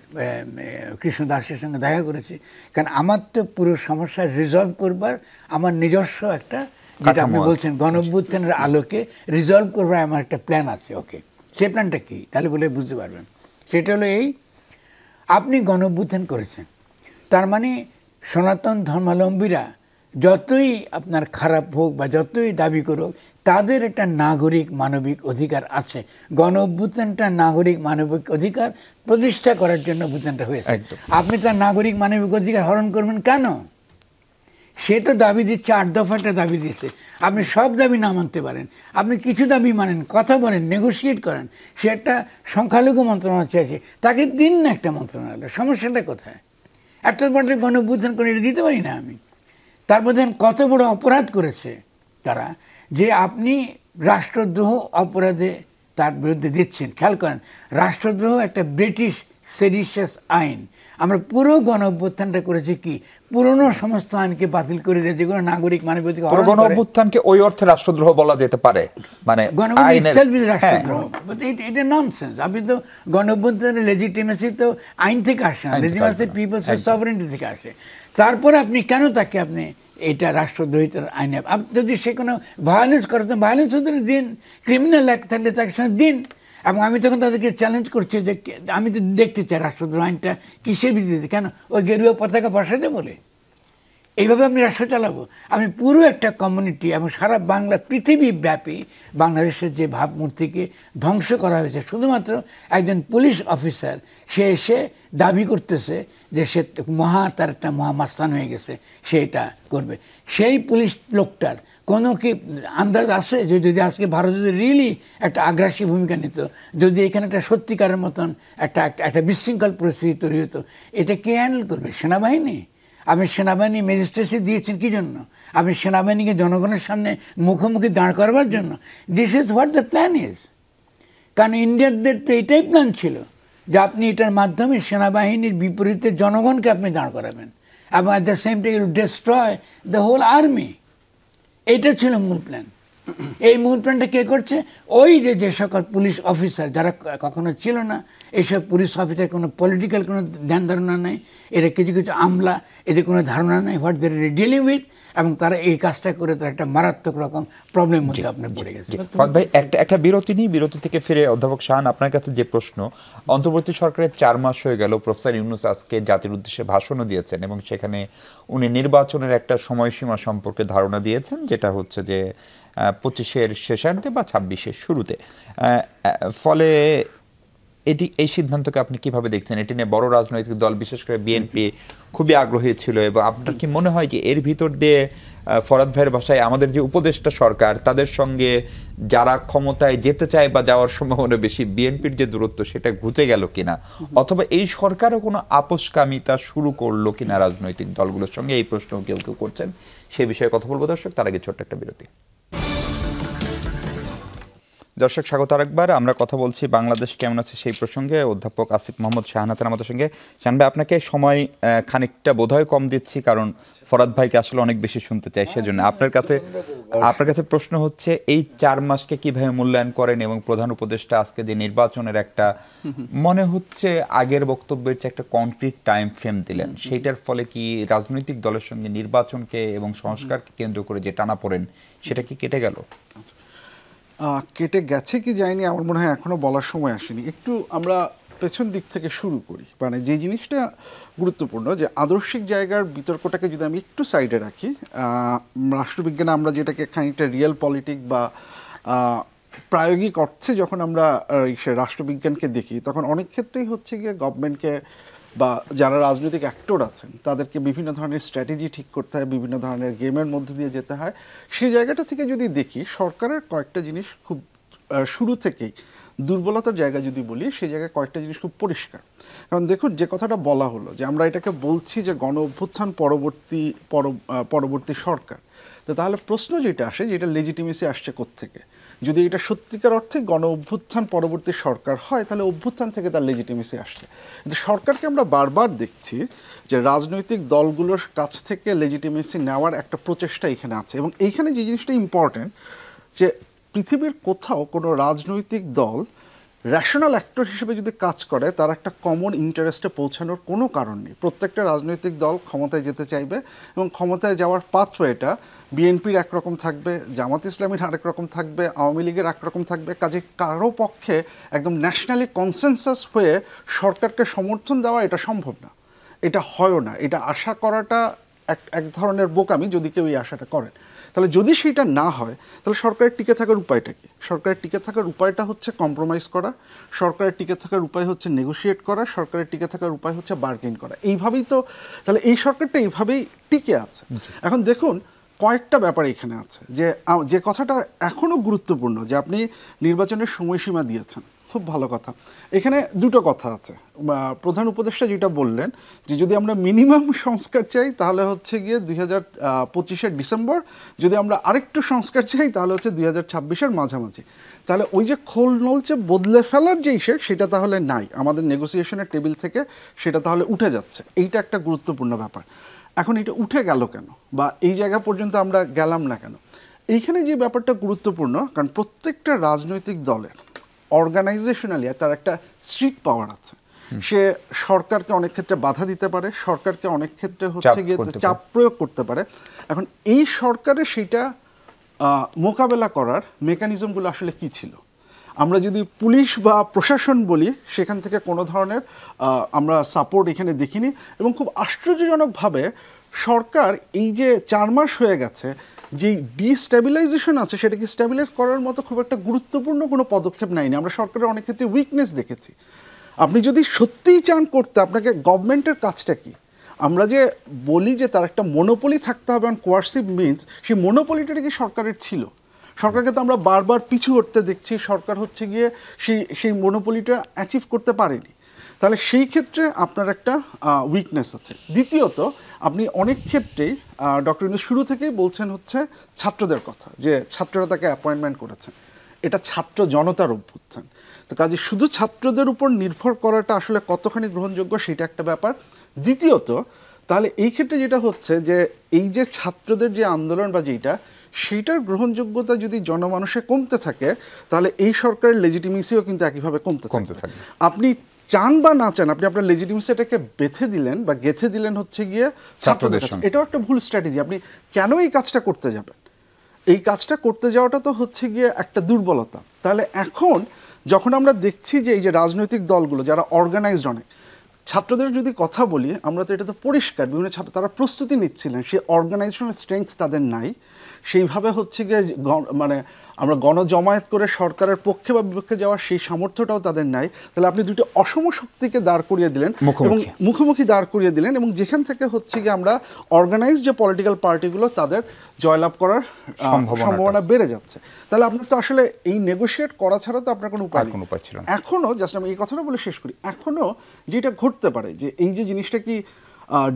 কৃষ্ণ দাসের সঙ্গে দেখা করেছি। কারণ আমার তো পুরো সমস্যা রিজলভ করবার আমার নিজস্ব একটা, যেটা আপনি বলছেন গণঅভ্যুত্থানের আলোকে রিজলভ করবার আমার একটা প্ল্যান আছে। ওকে, সেই প্ল্যানটা কী তাহলে বলে বুঝতে পারবেন। সেটা হলো এই, আপনি গণঅভ্যুত্থান করেছেন, তার মানে সনাতন ধর্মাবলম্বীরা যতই আপনার খারাপ হোক বা যতই দাবি করুক, তাদের একটা নাগরিক মানবিক অধিকার আছে। গণ অভ্যুত্থানটা নাগরিক মানবিক অধিকার প্রতিষ্ঠা করার জন্য অভ্যুত্থানটা হয়েছে। আপনি তার নাগরিক মানবিক অধিকার হরণ করবেন কেন? সে তো দাবি দিচ্ছে, 8 দফাটা দাবি দিচ্ছে। আপনি সব দাবি না মানতে পারেন, আপনি কিছু দাবি মানেন, কথা বলেন, নেগোসিয়েট করেন। সে একটা সংখ্যালঘু মন্ত্রণালয় চাইছে, তাকে দিন না একটা মন্ত্রণালয়। সমস্যাটা কোথায়? একটা পার্টির গণ অভ্যুত্থান করে এটা দিতে পারি না আমি। তারপর দেখেন কত বড় অপরাধ করেছে তারা, যে আপনি রাষ্ট্রদ্রোহ অপরাধে তার বিরুদ্ধে দিচ্ছেন। খেয়াল করেন, রাষ্ট্রদ্রোহ একটা ব্রিটিশ সেডিশিয়াস আইন। আমরা পুরো গণ অভ্যুত্থানটা করেছি কি, পুরনো সমস্ত আইনকে বাতিল করে দিয়ে যেগুলো নাগরিক মানবাধিকার। গণ অভ্যুত্থানকে ওই অর্থে রাষ্ট্রদ্রোহ বলা যেতে পারে, মানে রাষ্ট্রদ্রোহ। এটা ননসেন্স। আপনি তো গণ অভ্যুত্থানের লেজিটিমেসি তো আইন থেকে আসে না, লেজিটিমেসি পিপলসের সভারেন্টি থেকে আসে। তারপরে আপনি কেন তাকে আপনি এটা রাষ্ট্রদ্রোহিতার আইনে, আপনি যদি সে কোনো ভায়োলেন্স করে, তো ভায়োলেন্স ওদের দিন, ক্রিমিনাল অ্যাক্ট থাকলে তাকে সঙ্গে দিন। এবং আমি তখন তাদেরকে চ্যালেঞ্জ করছি যে আমি তো দেখতে চাই রাষ্ট্রদ্রোহ আইনটা কিসের ভিত্তিতে, কেন ওই গেরুয়া পতাকা বসাতে বলে এইভাবে আমি রাষ্ট্র চালাবো? আমি পুরো একটা কমিউনিটি এবং সারা বাংলা পৃথিবীব্যাপী বাংলাদেশের যে ভাবমূর্তিকে ধ্বংস করা হয়েছে শুধুমাত্র একজন পুলিশ অফিসার, সে এসে দাবি করতেছে যে সে তার একটা মহামাস্তান হয়ে গেছে, সে এটা করবে। সেই পুলিশ লোকটার কোনো কি আন্দাজ আছে যে যদি আজকে ভারত যদি রিয়েলি একটা আগ্রাসী ভূমিকা নিত, যদি এখানে একটা সত্যিকারের মতন একটা বিশৃঙ্খল পরিস্থিতি তৈরি হতো, এটা কে হ্যান্ডেল করবে? সেনাবাহিনী? আপনি সেনাবাহিনী ম্যাজিস্ট্রেসি দিয়েছেন কী জন্য? আপনি সেনাবাহিনীকে জনগণের সামনে মুখোমুখি দাঁড় করবার জন্য। This is what the plan is. কারণ ইন্ডিয়ানদের তো এটাই প্ল্যান ছিল যে আপনি এটার মাধ্যমে সেনাবাহিনীর বিপরীতে জনগণকে আপনি দাঁড় করাবেন এবং at the same time you destroy the whole army. এটা ছিল মূল প্ল্যান। এই মুভমেন্টটা কে করছে? ওই যে সকল পুলিশ অফিসার যারা কখনো ছিল না, এইসব পুলিশ অফিসার কোনো পলিটিক্যাল কোনো ধ্যান ধারণা নেই, এরা কিছু কিছু আমলা, এদের কোনো ধারণা নেই what they are dealing with, এবং তারা এই কাজটা করে তারা একটা মারাত্মক রকম প্রবলেম মধ্যে আপনি পড়ে গেছে। ভাই একটা বিরতি নিই, বিরতি থেকে ফিরে অধ্যাপক শাহান আপনার কাছে যে প্রশ্ন, অন্তর্বর্তী সরকারের 4 মাস হয়ে গেল, প্রফেসর ইউনূস আজকে জাতির উদ্দেশ্যে ভাষণও দিয়েছেন এবং সেখানে উনি নির্বাচনের একটা সময়সীমা সম্পর্কে ধারণা দিয়েছেন, যেটা হচ্ছে যে 25-এর শেষার্ধে বা 26-এর শুরুতে। ফলে এই সিদ্ধান্তকে আপনি কিভাবে দেখছেন? এটি নিয়ে বড় রাজনৈতিক দল বিশেষ করে বিএনপি খুবই আগ্রহী ছিল, এবং আপনার কি মনে হয় যে এর ভিতর দিয়ে ফরাদ ভাইয়ের ভাষায় আমাদের যে উপদেষ্টা সরকার তাদের সঙ্গে যারা ক্ষমতায় যেতে চায় বা যাওয়ার সম্ভাবনা বেশি, বিএনপির যে দূরত্ব সেটা ঘুচে গেল কিনা, অথবা এই সরকারও কোনো আপোষকামিতা শুরু করলো কিনা রাজনৈতিক দলগুলোর সঙ্গে, এই প্রশ্ন কেউ কেউ করছেন। সে বিষয়ে কথা বলবো দর্শক, তার আগে ছোট্ট একটা বিরতি। দর্শক স্বাগত আরেকবার। আমরা কথা বলছি বাংলাদেশ কেমন আছে সেই প্রসঙ্গে। অধ্যাপক আসিফ মোহাম্মদ শাহান আছেন আমাদের সঙ্গে। শাহান ভাই, আপনাকে সময় খানিকটা বোধহয় কম দিচ্ছি, কারণ ফরাদ ভাইকে আসলে অনেক বেশি শুনতে চাই, সেজন্য আপনার কাছে প্রশ্ন হচ্ছে, এই 4 মাসকে কিভাবে মূল্যায়ন করেন, এবং প্রধান উপদেষ্টা আজকে যে নির্বাচনের একটা মনে হচ্ছে আগের বক্তব্যের চেয়ে একটা কনক্রিট টাইম ফ্রেম দিলেন, সেইটার ফলে কি রাজনৈতিক দলের সঙ্গে নির্বাচনকে এবং সংস্কারকে কেন্দ্র করে যে টানাপোড়েন সেটা কি কেটে গেল? কেটে গেছে কি যায়নি আমার মনে হয় এখনো বলার সময় আসেনি। একটু আমরা পেছন দিক থেকে শুরু করি। মানে যে জিনিসটা গুরুত্বপূর্ণ, যে আদর্শিক জায়গার বিতর্কটাকে যদি আমি একটু সাইডে রাখি, রাষ্ট্রবিজ্ঞানে আমরা যেটাকে খানিকটা রিয়েল পলিটিক বা প্রায়োগিক অর্থে যখন আমরা রাষ্ট্রবিজ্ঞানকে দেখি, তখন অনেক ক্ষেত্রেই হচ্ছে গিয়ে গভর্নমেন্টকে বা যারা রাজনৈতিক অ্যাক্টর আছেন তাদেরকে বিভিন্ন ধরনের স্ট্র্যাটেজি ঠিক করতে হয়, বিভিন্ন ধরনের গেমের মধ্যে দিয়ে যেতে হয়। সেই জায়গাটা থেকে যদি দেখি, সরকারের কয়েকটা জিনিস খুব শুরু থেকেই দুর্বলতার জায়গা যদি বলি, সেই জায়গায় কয়েকটা জিনিস খুব পরিষ্কার। কারণ দেখুন, যে কথাটা বলা হলো যে আমরা এটাকে বলছি যে গণ অভ্যুত্থান পরবর্তী সরকার, তো তাহলে প্রশ্ন যেটা আসে, যেটা লেজিটিমেসি আসছে কোত্থেকে? যদি এটা সত্যিকার অর্থে গণ অভ্যুত্থান পরবর্তী সরকার হয়, তাহলে অভ্যুত্থান থেকে তার লেজিটিমেসি আসছে। কিন্তু সরকারকে আমরা বারবার দেখছি যে রাজনৈতিক দলগুলোর কাছ থেকে লেজিটিমেসি নেওয়ার একটা প্রচেষ্টা এখানে আছে। এবং এইখানে যে জিনিসটা ইম্পর্টেন্ট, যে পৃথিবীর কোথাও কোনো রাজনৈতিক দল র্যাশনাল অ্যাক্টর হিসেবে যদি কাজ করে, তার একটা কমন ইন্টারেস্টে পৌঁছানোর কোনো কারণ নেই। প্রত্যেকটা রাজনৈতিক দল ক্ষমতায় যেতে চাইবে, এবং ক্ষমতায় যাওয়ার পাথওয়েটা বিএনপির একরকম থাকবে, জামাত ইসলামীর আরেক রকম থাকবে, আওয়ামী লীগের একরকম থাকবে। কাজে কারো পক্ষে একদম ন্যাশনালি কনসেনসাস হয়ে সরকারকে সমর্থন দেওয়া এটা সম্ভব না, এটা হয়ও না। এটা আশা করাটা এক ধরনের বোকামি যদি কেউ এই আশাটা করেন। তাহলে যদি সেটা না হয়, তাহলে সরকারের টিকে থাকার উপায়টা কি? সরকারের টিকে থাকার উপায়টা হচ্ছে কম্প্রোমাইজ করা, সরকারের টিকে থাকার উপায় হচ্ছে নেগোশিয়েট করা, সরকারের টিকে থাকার উপায় হচ্ছে বার্গেন করা। এইভাবেই তো তাহলে এই সরকারটা এইভাবেই টিকে আছে। এখন দেখুন, কয়েকটা ব্যাপার এখানে আছে, যে কথাটা এখনও গুরুত্বপূর্ণ, যে আপনি নির্বাচনের সময়সীমা দিয়েছেন, খুব ভালো কথা। এখানে দুটো কথা আছে। প্রধান উপদেষ্টা যেটা বললেন, যে যদি আমরা মিনিমাম সংস্কার চাই তাহলে হচ্ছে গিয়ে 2025-এর ডিসেম্বর, যদি আমরা আরেকটু সংস্কার চাই তাহলে হচ্ছে 2026-এর মাঝামাঝি। তাহলে ওই যে খোল নলচে বদলে ফেলার যে সেটা তাহলে নাই আমাদের নেগোসিয়েশনের টেবিল থেকে, সেটা তাহলে উঠে যাচ্ছে। এইটা একটা গুরুত্বপূর্ণ ব্যাপার। এখন এটা উঠে গেল কেন, বা এই জায়গা পর্যন্ত আমরা গেলাম না কেন? এইখানে যে ব্যাপারটা গুরুত্বপূর্ণ, কারণ প্রত্যেকটা রাজনৈতিক দলের অর্গানাইজেশনালি তার একটা স্ট্রিট পাওয়ার আছে। সে সরকারকে অনেক ক্ষেত্রে বাধা দিতে পারে, সরকারকে অনেক ক্ষেত্রে হচ্ছে গিয়ে চাপ প্রয়োগ করতে পারে। এখন এই সরকারের সেইটা মোকাবেলা করার মেকানিজমগুলো আসলে কি ছিল? আমরা যদি পুলিশ বা প্রশাসন বলি, সেখান থেকে কোনো ধরনের আমরা সাপোর্ট এখানে দেখিনি। এবং খুব আশ্চর্যজনকভাবে সরকার এই যে 4 মাস হয়ে গেছে, যেই ডিস্টেবিলাইজেশন আছে, সেটাকে স্টেবিলাইজ করার মতো খুব একটা গুরুত্বপূর্ণ কোনো পদক্ষেপ নেয়নি। আমরা সরকারের অনেক ক্ষেত্রে উইকনেস দেখেছি। আপনি যদি সত্যিই চান করতে, আপনাকে গভর্নমেন্টের কাজটা কি? আমরা যে বলি যে তার একটা মনোপলি থাকতে হবে অন কোয়ার্সিভ মিনস, সেই মনোপলিটা কি সরকারের ছিল? সরকারকে তো আমরা বারবার পিছু হটতে দেখছি। সরকার হচ্ছে গিয়ে সেই মনোপলিটা অ্যাচিভ করতে পারেনি। তাহলে সেই ক্ষেত্রে আপনার একটা উইকনেস আছে। দ্বিতীয়ত, আপনি অনেক ক্ষেত্রেই ডক্টর ইউনূস শুরু থেকেই বলছেন হচ্ছে ছাত্রদের কথা, যে ছাত্ররা তাকে অ্যাপয়েন্টমেন্ট করেছেন। এটা ছাত্র জনতার অভ্যুত্থান। তো কাজে শুধু ছাত্রদের উপর নির্ভর করাটা আসলে কতখানি গ্রহণযোগ্য, সেটা একটা ব্যাপার। দ্বিতীয়ত, তাহলে এই ক্ষেত্রে যেটা হচ্ছে যে এই যে ছাত্রদের যে আন্দোলন বা যেটা, সেইটার গ্রহণযোগ্যতা যদি জনমানুষে কমতে থাকে তাহলে এই সরকারের লেজিটিমেসিও কিন্তু একইভাবে কমতে থাকে। আপনি চান বা না চান, আপনি আপনার লেজিটিমেসিটাকে বেঁধে দিলেন বা গেঁথে দিলেন হচ্ছে গিয়ে ছাত্রদের কাছে। এটাও একটা ভুল স্ট্র্যাটেজি। আপনি কেন এই কাজটা করতে যাবেন? এই কাজটা করতে যাওয়াটা তো হচ্ছে গিয়ে একটা দুর্বলতা। তাহলে এখন যখন আমরা দেখছি যে এই যে রাজনৈতিক দলগুলো যারা অর্গানাইজড, অনেক ছাত্রদের যদি কথা বলি আমরা, তো এটা তো পরিষ্কার বিভিন্ন ছাত্র তারা প্রস্তুতি নিচ্ছিলেন, সেই অর্গানাইজেশনাল স্ট্রেংথ তাদের নাই, সেইভাবে হচ্ছে গিয়ে মানে আমরা গণজমায়েত করে সরকারের পক্ষে বা বিপক্ষে যাওয়ার সেই সামর্থ্যটাও তাদের নাই। তাহলে আপনি দুটো অসম শক্তিকে দাঁড় করিয়ে দিলেন এবং মুখোমুখি দাঁড় করিয়ে দিলেন, এবং যেখান থেকে হচ্ছে গিয়ে আমরা অর্গানাইজ যে পলিটিক্যাল পার্টিগুলো তাদের জয়লাভ করার সম্ভাবনা বেড়ে যাচ্ছে। তাহলে আপনার তো আসলে এই নেগোশিয়েট করা ছাড়া তো আপনার কোনো উপায় ছিল না। এখনও জাস্ট আমি এই কথাটা বলে শেষ করি, এখনও যেটা ঘটতে পারে যে এই যে জিনিসটা কি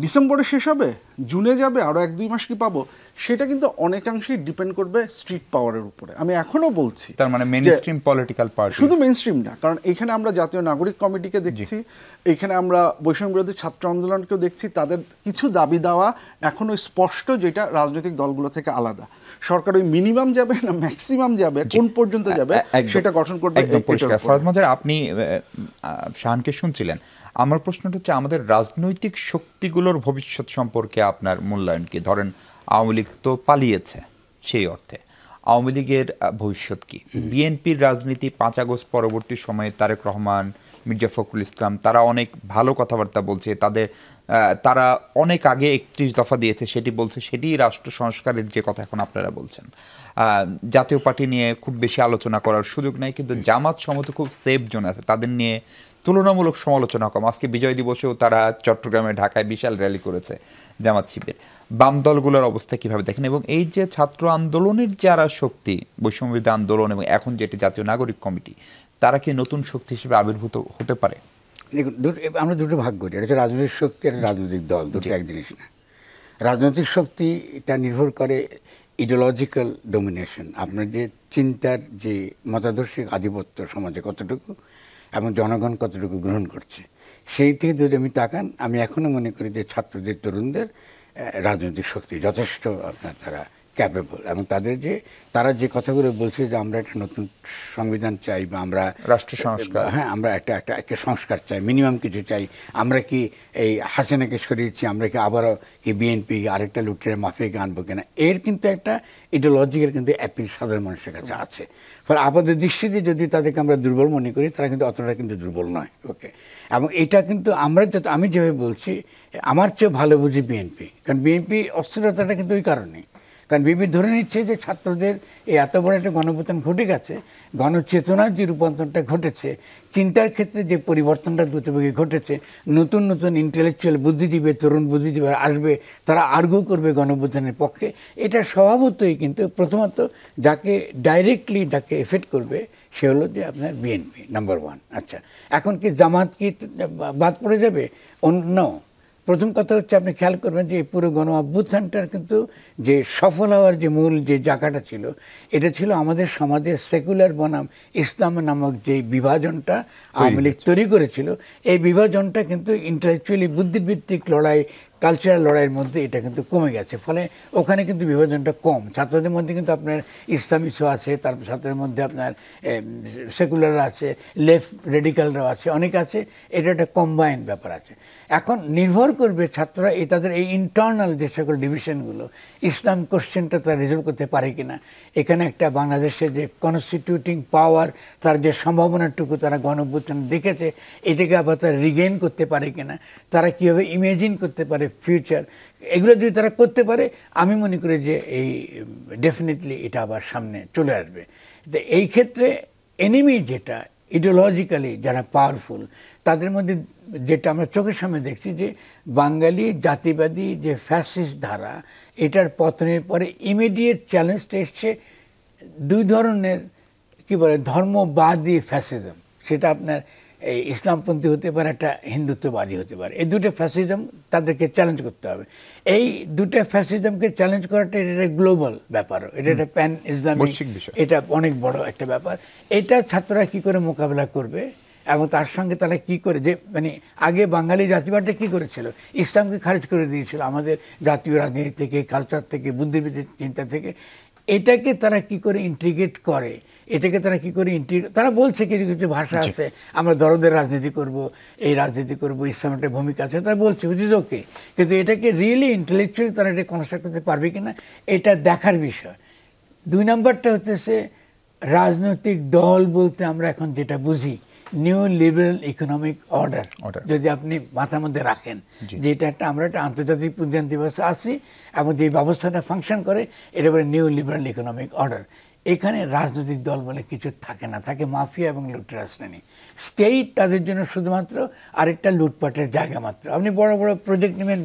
ডিসেম্বরে শেষ হবে, জুনে যাবে, আরও 1-2 মাস কি পাবো, সেটা কিন্তু অনেকাংশেই ডিপেন্ড করবে স্ট্রিট পাওয়ারের উপরে। আমি এখনও বলছি, তার মানে মেইনস্ট্রিম পলিটিক্যাল পার্টি, শুধু মেইনস্ট্রিম না, কারণ এখানে আমরা জাতীয় নাগরিক কমিটিকে দেখছি, এখানে আমরা বৈষম্য বিরোধী ছাত্র আন্দোলনকেও দেখছি, তাদের কিছু দাবি দেওয়া এখনও স্পষ্ট যেটা রাজনৈতিক দলগুলো থেকে আলাদা। সরকার ওই মিনিমাম যাবে না ম্যাক্সিমাম যাবে, কোন পর্যন্ত যাবে সেটা গঠন করবে। একদম পরিষ্কার। ফরহাদ মঞ্জুর, আপনি শাহানকে শুনছিলেন, আমার প্রশ্নটা হচ্ছে আমাদের রাজনৈতিক শক্তিগুলোর ভবিষ্যৎ সম্পর্কে আপনার মূল্যায়ন কি? ধরেন আওয়ামী লীগ তো পালিয়েছে, সেই অর্থে আওয়ামী লীগের ভবিষ্যৎ কি? বিএনপির রাজনীতি 5 আগস্ট পরবর্তী সময়ে তারেক রহমান, মির্জা ফখরুল ইসলাম তারা অনেক ভালো কথাবার্তা বলছে, তারা অনেক আগে 31 দফা দিয়েছে, সেটি বলছে, সেটি রাষ্ট্র সংস্কারের যে কথা এখন আপনারা বলছেন। জাতীয় পার্টি নিয়ে খুব বেশি আলোচনা করার সুযোগ নাই, কিন্তু জামাত সমত খুব সেফ জোন আছে, তাদের নিয়ে তুলনামূলক সমালোচনা কম। আজকে বিজয় দিবসেও তারা চট্টগ্রামে, ঢাকায় বিশাল র্যালি করেছে জামাত শিবির। বাম দলগুলোর অবস্থা কিভাবে দেখেন? এবং এই যে ছাত্র আন্দোলনের যারা শক্তি, বৈষম্যবিরোধী আন্দোলন এবং এখন যেটি জাতীয় নাগরিক কমিটি, তারা কি নতুন শক্তি হিসেবে আবির্ভূত হতে পারে? দেখুন, আমরা দুটো ভাগ করি, এটা হচ্ছে রাজনৈতিক শক্তি আর রাজনৈতিক দল, দুটো এক জিনিস না। রাজনৈতিক শক্তি এটা নির্ভর করে ইডিওলজিক্যাল ডোমিনেশন, আপনার যে চিন্তার যে মতাদর্শিক আধিপত্য সমাজে কতটুকু এবং জনগণ কতটুকু গ্রহণ করছে, সেই থেকে যদি আমি তাকান, আমি এখনও মনে করি যে ছাত্রদের, তরুণদের রাজনৈতিক শক্তি যথেষ্ট আপনার তারা ক্যাপেবল, এবং তারা যে কথাগুলো বলছে যে আমরা একটা নতুন সংবিধান চাই বা আমরা রাষ্ট্র সংস্কার, হ্যাঁ আমরা একটা সংস্কার চাই, মিনিমাম কিছু চাই, আমরা কি এই হাসিনাকে সরিয়েছি, আমরা কি আবারও কি বিএনপি আরেকটা লুটের মাফিয়াকে আনবো কিনা, এর কিন্তু একটা ইডিওলজিক্যাল কিন্তু অ্যাপিল সাধারণ মানুষের কাছে আছে। ফলে আপাতত দৃষ্টিতে যদি তাদেরকে আমরা দুর্বল মনে করি, তারা কিন্তু অতটা কিন্তু দুর্বল নয়। ওকে, এবং এটা কিন্তু আমি যেভাবে বলছি, আমার চেয়ে ভালো বুঝি বিএনপি, কারণ বিএনপি অস্থিরতাটা কিন্তু ওই কারণে, কারণ বিএনপি ধরে নিচ্ছে যে ছাত্রদের এই এত বড় একটা গণঅভ্যুত্থান ঘটে গেছে, গণচেতনার যে রূপান্তরটা ঘটেছে, চিন্তার ক্ষেত্রে যে পরিবর্তনটা দ্রুতবেগে ঘটেছে, নতুন নতুন ইন্টেলেকচুয়াল বুদ্ধিজীবী, তরুণ বুদ্ধিজীবী আসবে, তারা আর্গু করবে গণঅভ্যুত্থানের পক্ষে। এটা স্বভাবতই কিন্তু প্রথমত যাকে ডাইরেক্টলি যাকে এফেক্ট করবে সে হলো যে আপনার বিএনপি নাম্বার 1। আচ্ছা, এখন কি জামাত কি বাদ পড়ে যাবে? অন্য প্রথম কথা হচ্ছে, আপনি খেয়াল করবেন যে এই পুরো গণ অভ্যুত্থানটার কিন্তু যে সফল হওয়ার যে মূল যে জায়গাটা ছিল, এটা ছিল আমাদের সমাজের সেকুলার বনাম ইসলাম নামক যে বিভাজনটা আওয়ামী লীগ তৈরি করেছিল। এই বিভাজনটা কিন্তু ইন্টেলেকচুয়ালি বুদ্ধিভিত্তিক লড়াই, কালচারাল লড়াইয়ের মধ্যে এটা কিন্তু কমে গেছে। ফলে ওখানে কিন্তু বিভাজনটা কম। ছাত্রদের মধ্যে কিন্তু আপনার ইসলামিস্টও আছে, তারপর ছাত্রদের মধ্যে আপনার সেকুলাররা আছে, লেফট রেডিক্যালরাও আছে, অনেক আছে। এটা একটা কম্বাইন্ড ব্যাপার আছে। এখন নির্ভর করবে ছাত্ররা তাদের এই ইন্টারনাল যে সকল ডিভিশনগুলো, ইসলাম কোশ্চেনটা তারা রিজলভ করতে পারে কিনা, এখানে একটা বাংলাদেশের যে কনস্টিটিউটিং পাওয়ার, তার যে সম্ভাবনাটুকু তারা গণঅভ্যুত্থানে দেখেছে, এটাকে আবার তারা রিগেইন করতে পারে কিনা, তারা কীভাবে ইমেজিন করতে পারে ফিউচার, এগুলো যদি তারা করতে পারে, আমি মনে করি যে এই ডেফিনেটলি এটা আবার সামনে চলে আসবে। তো এই ক্ষেত্রে এনিমি যেটা ইডিওলজিক্যালি যারা পাওয়ারফুল, তাদের মধ্যে যেটা আমরা চোখের সামনে দেখছি যে বাঙালি জাতিবাদী যে ফ্যাসিস্ট ধারা, এটার পতনের পরে ইমিডিয়েট চ্যালেঞ্জটা এসছে দুই ধরনের, কি বলে, ধর্মবাদী ফ্যাসিজম। সেটা আপনার এই ইসলামপন্থী হতে পারে, একটা হিন্দুত্ববাদী হতে পারে। এই দুটো ফ্যাসিজম তাদেরকে চ্যালেঞ্জ করতে হবে। এই দুটো ফ্যাসিজমকে চ্যালেঞ্জ করাটা এটা গ্লোবাল ব্যাপারও, এটা একটা প্যান ইসলামিক, এটা অনেক বড় একটা ব্যাপার। এটা ছাত্ররা কি করে মোকাবেলা করবে এবং তার সঙ্গে তারা কি করে, যে মানে আগে বাঙালি জাতিবাদটা কী করেছিল, ইসলামকে খারিজ করে দিয়েছিল আমাদের জাতীয় রাজনীতি থেকে, কালচার থেকে, বুদ্ধিবৃত্তির চিন্তা থেকে। এটাকে তারা কি করে ইন্টিগ্রেট করে, এটাকে তারা কি করে তারা বলছে কিছু কিছু ভাষা আছে, আমরা দরদের রাজনীতি করব, এই রাজনীতি করব, ইসলামের একটা ভূমিকা আছে, তারা বলছে হুইচ ইজ ওকে, কিন্তু এটাকে রিয়েলি ইন্টেলেকচুয়ালি তারা এটা কনস্ট্রাক্ট করতে পারবে কিনা এটা দেখার বিষয়। 2 নম্বরটা হচ্ছে রাজনৈতিক দল বলতে আমরা এখন যেটা বুঝি নিউ লিবারেল ইকোনমিক অর্ডার, যদি আপনি মাথার মধ্যে রাখেন যে এটা আমরা একটা আন্তর্জাতিক পুঁজিবাদী ব্যবস্থা আছি এবং যে ব্যবস্থাটা ফাংশন করে এটা বলে নিউ লিবারেল ইকোনমিক অর্ডার। এখানে রাজনৈতিক দল বলে কিছু থাকে না, থাকে মাফিয়া এবং লুটেরা শ্রেণী। স্টেট তাদের জন্য শুধুমাত্র আরেকটা লুটপাটের জায়গা মাত্র। আপনি বড় বড় প্রজেক্ট নেবেন,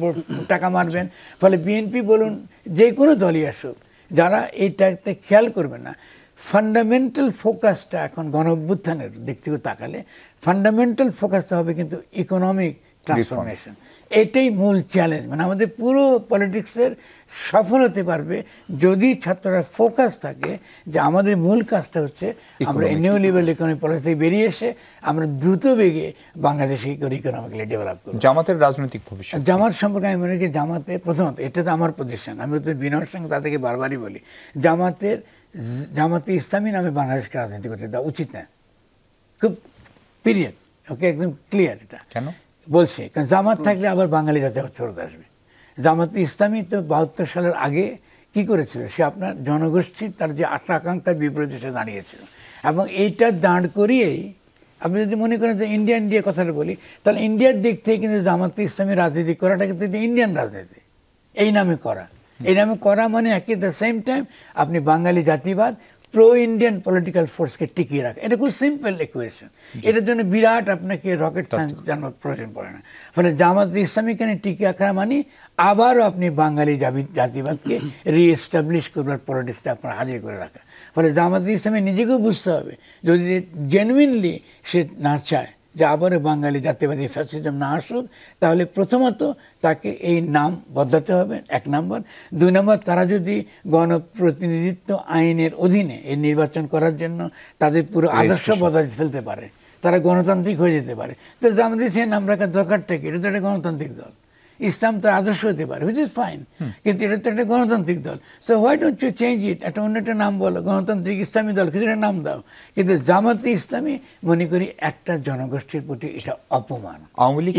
টাকা মারবেন, ফলে বিএনপি বলুন যে কোনো দলই আসুক যারা এইটাতে খেয়াল করবে না। ফান্ডামেন্টাল ফোকাসটা এখন গণ অভ্যুত্থানের দিক থেকে তাকালে ফান্ডামেন্টাল ফোকাসটা হবে কিন্তু ইকোনমিক ট্রান্সফরমেশন। এটাই মূল চ্যালেঞ্জ। মানে আমাদের পুরো পলিটিক্সের সফল হতে পারবে যদি ছাত্ররা ফোকাস থাকে যে আমাদের মূল কাজটা হচ্ছে আমরা নিউ লিবারেল ইকোনমিক পলিসি থেকে বেরিয়ে এসে আমরা দ্রুত বেগে বাংলাদেশে ইকোনমিক্যালি ডেভেলপ করব। জামাতের রাজনৈতিক ভবিষ্যৎ, জামাত সম্পর্কে আমি মনে করি জামাতে প্রথমত এটা তো আমার পজিশন, আমি তো বিনয়ের সঙ্গে তাদেরকে বারবারই বলি জামাতে ইসলামী নামে বাংলাদেশকে রাজনীতি করতে দেওয়া উচিত না, খুব পিরিয়ড। ওকে, একদম ক্লিয়ার। এটা কেন বলছে? কারণ জামাত থাকলে আবার বাঙালি জাতি ফেরত আসবে। জামাতে ইসলামী তো 72 সালের আগে কি করেছিল, সে আপনার জনগোষ্ঠীর তার যে আশা আকাঙ্ক্ষার বিপরীতে সে দাঁড়িয়েছিল, এবং এইটা দাঁড় করিয়েই আপনি যদি মনে করেন যে ইন্ডিয়া কথাটা বলি, তাহলে ইন্ডিয়ার দিক থেকে কিন্তু জামাতে ইসলামী রাজনীতি করাটা কিন্তু ইন্ডিয়ান রাজনীতি এই নামে করা। এই নামে করা মানে একই দ্য সেম টাইম আপনি বাঙালি জাতিবাদ প্রো ইন্ডিয়ান পলিটিক্যাল ফোর্সকে টিকিয়ে রাখা। এটা খুব সিম্পল ইকুয়েশন। এটার জন্য বিরাট আপনাকে রকেট সায়েন্স জানার প্রয়োজন পড়ে না। ফলে জামাতে ইসলামীকে টিকিয়ে রাখা মানে আবারও আপনি বাঙালি জাতিবাদকে রিএস্টাবলিশ করবার পলিটিক্সটা আপনার হাজির করে রাখা। ফলে জামাতে ইসলামী নিজেকেও বুঝতে হবে যদি জেনুইনলি সে না চায় যে আবারও বাঙালি জাতীয়বাদী ফ্যাসিজম না আসুক, তাহলে প্রথমত তাকে এই নাম বদলাতে হবে, 1 নম্বর। 2 নম্বর, তারা যদি গণপ্রতিনিধিত্ব আইনের অধীনে এই নির্বাচন করার জন্য তাদের পুরো আদর্শ বদলে ফেলতে পারে, তারা গণতান্ত্রিক হয়ে যেতে পারে। তো জামাতে সে নাম রাখার দরকারটা কি? এটা তো একটা গণতান্ত্রিক দল। ইসলাম তার আদর্শ হতে পারে, হুইচ ইজ ফাইন, কিন্তু এটা তো একটা গণতান্ত্রিক দল। So why don't you change it? একটা অন্য একটা নাম বলো, গণতান্ত্রিক ইসলামী দল, কিছু একটা নাম দাও। কিন্তু জামাতে ইসলামী মনে করি একটা জনগোষ্ঠীর প্রতি এটা অপমান।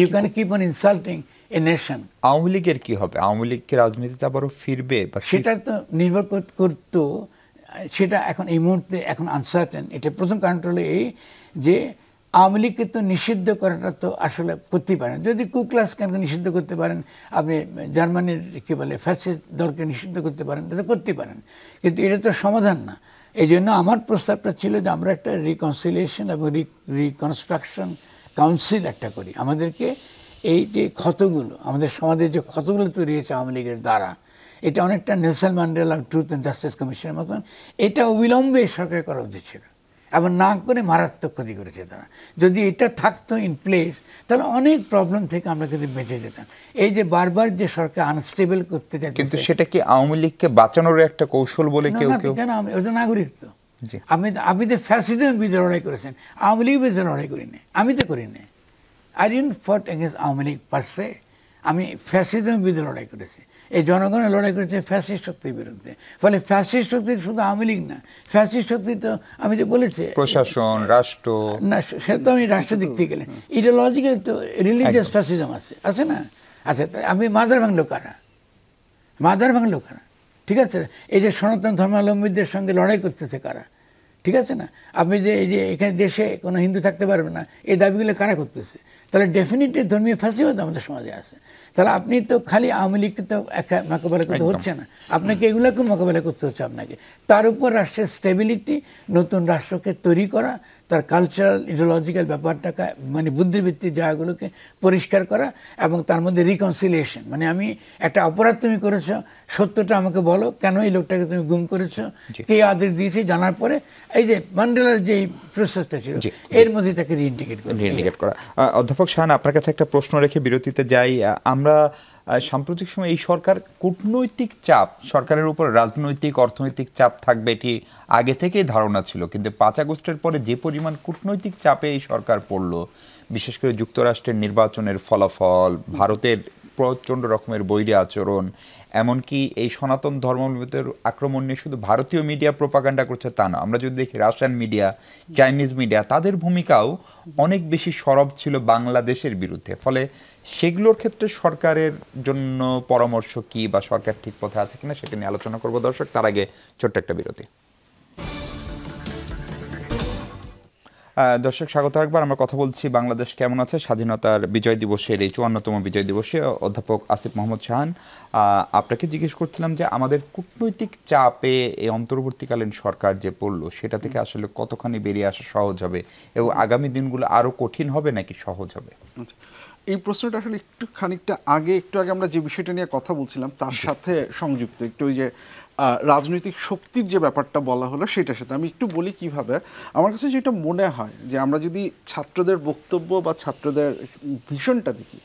You can keep on insulting a nation. Awami লীগের কি হবে? আওয়ামী লীগ কি রাজনীতিতে আবারও ফিরবে? সেটা তো নির্ভর করতো, সেটা এখন এই মুহূর্তে এখন আনসার্টেন। এটা প্রথম কারণটা হলো এই যে আওয়ামী লীগকে তো নিষিদ্ধ করাটা তো আসলে করতেই পারেন। যদি কুক্লাস ক্লানকে নিষিদ্ধ করতে পারেন, আপনি জার্মানির কী বলে ফ্যাসিস্ট দলকে নিষিদ্ধ করতে পারেন, এটা করতে পারেন, কিন্তু এটা তো সমাধান না। এই জন্য আমার প্রস্তাবটা ছিল যে আমরা একটা রিকনসিলিয়েশন এবং রিকনস্ট্রাকশন কাউন্সিল একটা করি। আমাদেরকে এই যে ক্ষতগুলো, আমাদের সমাজের যে ক্ষতগুলো তৈরি হয়েছে আওয়ামী লীগের দ্বারা, এটা অনেকটা Nelson Mandela truth and justice কমিশনের মতন, এটা অবিলম্বে সরকার করা উচিত ছিল, এবং না করে মারাত্মক ক্ষতি করেছে তারা। যদি এটা থাকতো ইন প্লেস তাহলে অনেক প্রবলেম থেকে আমরা কিন্তু বেঁচে যেতাম। এই যে বারবার যে সরকার আনস্টেবল করতে চাইছে, কিন্তু সেটা কি আওয়ামী লীগকে বাঁচানোর একটা কৌশল বলে কেউ কেন? ওটা নাগরিক তো। আপনি তো ফ্যাসিজম বিরুদ্ধে লড়াই করেছেন, আওয়ামী লীগের বিরুদ্ধে লড়াই করিনি, আমি তো করিনি। I didn't fight against Awami League per se, আমি ফ্যাসিজমের বিরুদ্ধে লড়াই করেছি। এই জনগণের লড়াই করেছে ফ্যাসিস্ট শক্তির বিরুদ্ধে। ফলে ফ্যাসিস্ট শক্তি শুধু আওয়ামী লীগ না, ফ্যাসিস্ট শক্তি তো আমি যে বলেছি প্রশাসন, রাষ্ট্র, না সেটা তো আমি রাষ্ট্র দিক থেকে গেলে ইডিওলজিক্যাল তো রিলিজিয়াস ফ্যাসিজম আছে না? আচ্ছা, আমি মাদার ভাঙলো কারা? ঠিক আছে, এই যে সনাতন ধর্মাবলম্বীদের সঙ্গে লড়াই করতেছে কারা? ঠিক আছে না? আপনি যে এই যে এখানে দেশে কোনো হিন্দু থাকতে পারবে না, এই দাবিগুলো কারা করতেছে? তাহলে ডেফিনেটলি ধর্মীয় ফ্যাসিবাদ আমাদের সমাজে আছে। তাহলে আপনি তো খালি আওয়ামী লীগকে তো একা মোকাবেলা করতে হচ্ছে না, আপনাকে এগুলোকেও মোকাবেলা করতে হচ্ছে আপনাকে। তার উপর রাষ্ট্রের স্টেবিলিটি, নতুন রাষ্ট্রকে তৈরি করা, তার কালচারাল ইডিওলজিক্যাল ব্যাপারটাকে মানে বুদ্ধিবৃত্তির জায়গাগুলোকে পরিষ্কার করা, এবং তার মধ্যে রিকনসিলিয়েশন। মানে আমি একটা অপরাধ তুমি করেছো, সত্যটা আমাকে বলো, কেন এই লোকটাকে তুমি গুম করেছো, কে আদেশ দিয়েছে, জানার পরে এই যে ম্যান্ডেলার যে প্রসেসটা ছিল এর মধ্যে তাকে রিইন্টিগ্রেট করা। অধ্যাপক শাহান, আপনার কাছে একটা প্রশ্ন রেখে বিরতিতে যাই। আমরা সাম্প্রতিক সময় এই সরকার কূটনৈতিক চাপ, সরকারের উপর রাজনৈতিক অর্থনৈতিক চাপ থাকবে এটি আগে থেকেই ধারণা ছিল, কিন্তু 5 আগস্টের পরে যে পরিমাণ কূটনৈতিক চাপে এই সরকার পড়ল, বিশেষ করে যুক্তরাষ্ট্রের নির্বাচনের ফলাফল, ভারতের প্রচণ্ড রকমের বৈরী আচরণ, এমনকি এই সনাতন ধর্মাবলম্বীদের আক্রমণ নিয়ে শুধু ভারতীয় মিডিয়া প্রোপাগান্ডা করছে তা না, আমরা যদি দেখি রাশিয়ান মিডিয়া, চাইনিজ মিডিয়া, তাদের ভূমিকাও অনেক বেশি সরব ছিল বাংলাদেশের বিরুদ্ধে। ফলে সেগুলোর ক্ষেত্রে সরকারের জন্য পরামর্শ কি বা সরকার ঠিক পথে আছে কিনা সেটা নিয়ে আলোচনা করবো দর্শক। তার আগে ছোট্ট একটা বিরতি। দর্শক স্বাগত একবার। আমরা কথা বলছি বাংলাদেশ কেমন আছে স্বাধীনতার বিজয় দিবসের এই 54তম বিজয় দিবসে। অধ্যাপক আসিফ মোহাম্মদ শাহান, আপনাকে জিজ্ঞেস করছিলাম যে আমাদের কূটনৈতিক চাপে এই অন্তর্বর্তীকালীন সরকার যে পড়লো সেটা থেকে আসলে কতখানি বেরিয়ে আসা সহজ হবে এবং আগামী দিনগুলো আরো কঠিন হবে নাকি সহজ হবে? এই প্রশ্নটা আসলে একটু আগে আমরা যে বিষয়টা নিয়ে কথা বলছিলাম তার সাথে সংযুক্ত। একটু ওই যে রাজনৈতিক শক্তির যে ব্যাপারটা বলা হলো সেটার সাথে আমি একটু বলি কিভাবে আমার কাছে যেটা মনে হয় যে আমরা যদি ছাত্রদের বক্তব্য বা ছাত্রদের ভিশনটা দেখি,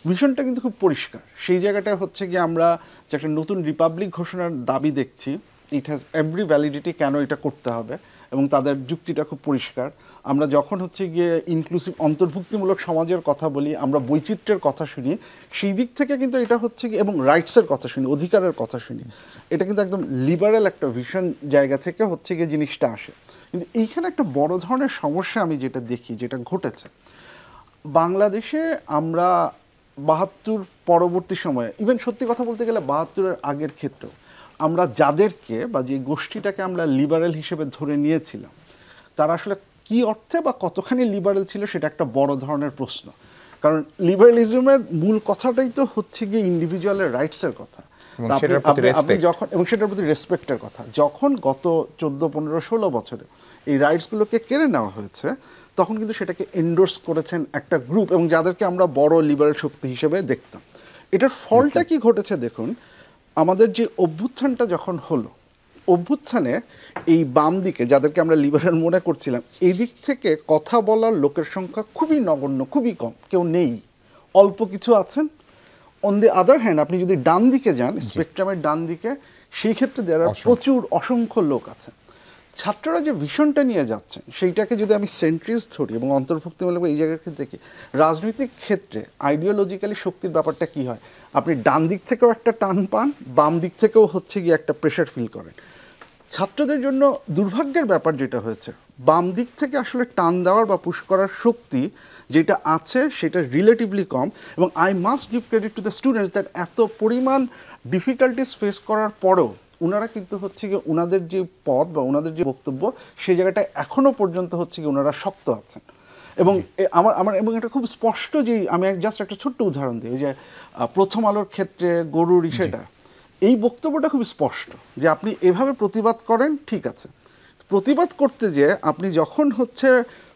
ভিশনটা কিন্তু খুব পরিষ্কার। সেই জায়গাটা হচ্ছে গিয়ে আমরা যে একটা নতুন রিপাবলিক ঘোষণার দাবি দেখছি, ইট হ্যাজ এভরি ভ্যালিডিটি, কেন এটা করতে হবে, এবং তাদের যুক্তিটা খুব পরিষ্কার। আমরা যখন হচ্ছে গিয়ে ইনক্লুসিভ অন্তর্ভুক্তিমূলক সমাজের কথা বলি, আমরা বৈচিত্র্যের কথা শুনি, সেই দিক থেকে কিন্তু এটা হচ্ছে গিয়ে, এবং রাইটসের কথা শুনি, অধিকারের কথা শুনি, এটা কিন্তু একদম লিবারেল একটা ভিশন জায়গা থেকে হচ্ছে গিয়ে জিনিসটা আসে। কিন্তু এইখানে একটা বড় ধরনের সমস্যা আমি যেটা দেখি, যেটা ঘটেছে বাংলাদেশে, আমরা ৭২ পরবর্তী সময়ে, ইভেন সত্যি কথা বলতে গেলে ৭২-এর আগের ক্ষেত্রেও আমরা যাদেরকে বা যে গোষ্ঠীটাকে আমরা লিবারেল হিসেবে ধরে নিয়েছিলাম তারা আসলে কি অর্থে বা কতখানি লিবারেল ছিল সেটা একটা বড় ধরনের প্রশ্ন। কারণ লিবারেলিজমের মূল কথাটাই তো হচ্ছে গিয়ে ইন্ডিভিজুয়ালের রাইটসের কথা, আপনি যখন, এবং সেটার প্রতি রেসপেক্টের কথা। যখন গত 14, 15, 16 বছরে এই রাইটসগুলোকে কেড়ে নেওয়া হয়েছে তখন কিন্তু সেটাকে এন্ডোর্স করেছেন একটা গ্রুপ, এবং যাদেরকে আমরা বড় লিবারেল শক্তি হিসেবে দেখতাম। এটার ফলটা কি ঘটেছে দেখুন, আমাদের যে অভ্যুত্থানটা যখন হলো, অভ্যুত্থানে এই বাম দিকে যাদেরকে আমরা লিবারেল মনে করছিলাম, এই দিক থেকে কথা বলার লোকের সংখ্যা খুবই নগণ্য, খুবই কম, কেউ নেই, অল্প কিছু আছেন। অন দি আদার হ্যান্ড আপনি যদি ডান দিকে যান, স্পেকট্রামের ডান দিকে, সেই ক্ষেত্রে যারা প্রচুর অসংখ্য লোক আছেন। ছাত্ররা যে ভিশনটা নিয়ে যাচ্ছেন সেইটাকে যদি আমি সেন্ট্রিস্ট ধরি এবং অন্তর্ভুক্তিমূলক এই জায়গার ক্ষেত্রে দেখি, রাজনৈতিক ক্ষেত্রে আইডিওলজিক্যালি শক্তির ব্যাপারটা কি হয়, আপনি ডান দিক থেকেও একটা টান পান, বাম দিক থেকেও হচ্ছে গিয়ে একটা প্রেশার ফিল করেন। ছাত্রদের জন্য দুর্ভাগ্যের ব্যাপার যেটা হয়েছে, বাম দিক থেকে আসলে টান দেওয়ার বা পুশ করার শক্তি যেটা আছে সেটা রিলেটিভলি কম। এবং I must give credit to the students that এত পরিমাণ ডিফিকাল্টিস ফেস করার পরেও ওনারা কিন্তু হচ্ছে গিয়ে ওনাদের যে পথ বা ওনাদের যে বক্তব্য সেই জায়গাটায় এখনও পর্যন্ত হচ্ছে গিয়ে ওনারা শক্ত আছেন। এবং আমার এবং এটা খুব স্পষ্ট যে আমি জাস্ট একটা ছোট্ট উদাহরণ দিই, যে প্রথম আলোর ক্ষেত্রে গরুর ইসেটা, এই বক্তব্যটা খুব স্পষ্ট যে আপনি এভাবে প্রতিবাদ করেন, ঠিক আছে, প্রতিবাদ করতে যে আপনি যখন হচ্ছে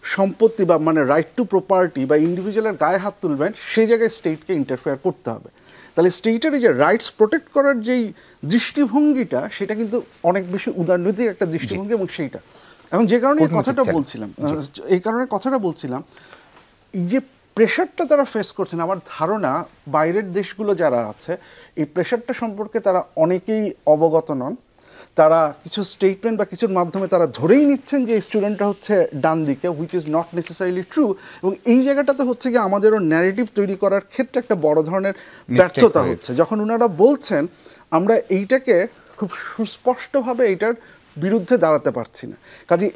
সম্পত্তি বা মানে রাইট টু প্রপার্টি বা ইন্ডিভিজুয়ালের গায়ে হাত তুলবেন সেই জায়গায় স্টেটকে ইন্টারফেয়ার করতে হবে। তাহলে স্টেটের এই যে রাইটস প্রোটেক্ট করার যেই দৃষ্টিভঙ্গিটা সেটা কিন্তু অনেক বেশি উদারনৈতিক একটা দৃষ্টিভঙ্গি, এবং সেইটা এখন যে কারণে এই কারণে কথাটা বলছিলাম, এই যে প্রেশারটা তারা ফেস করছেন, আমার ধারণা বাইরের দেশগুলো যারা আছে এই প্রেশারটা সম্পর্কে তারা অনেকেই অবগত নন। তারা কিছু স্টেটমেন্ট বা কিছুর মাধ্যমে তারা ধরেই নিচ্ছেন যে স্টুডেন্টটা হচ্ছে ডান দিকে, which is not necessarily true. এবং এই জায়গাটাতে হচ্ছে গিয়ে আমাদেরও ন্যারেটিভ তৈরি করার ক্ষেত্রে একটা বড় ধরনের ব্যর্থতা হচ্ছে, যখন ওনারা বলছেন আমরা এইটাকে খুব সুস্পষ্টভাবে এইটার বিরুদ্ধে দাঁড়াতে পারছি না। কাজে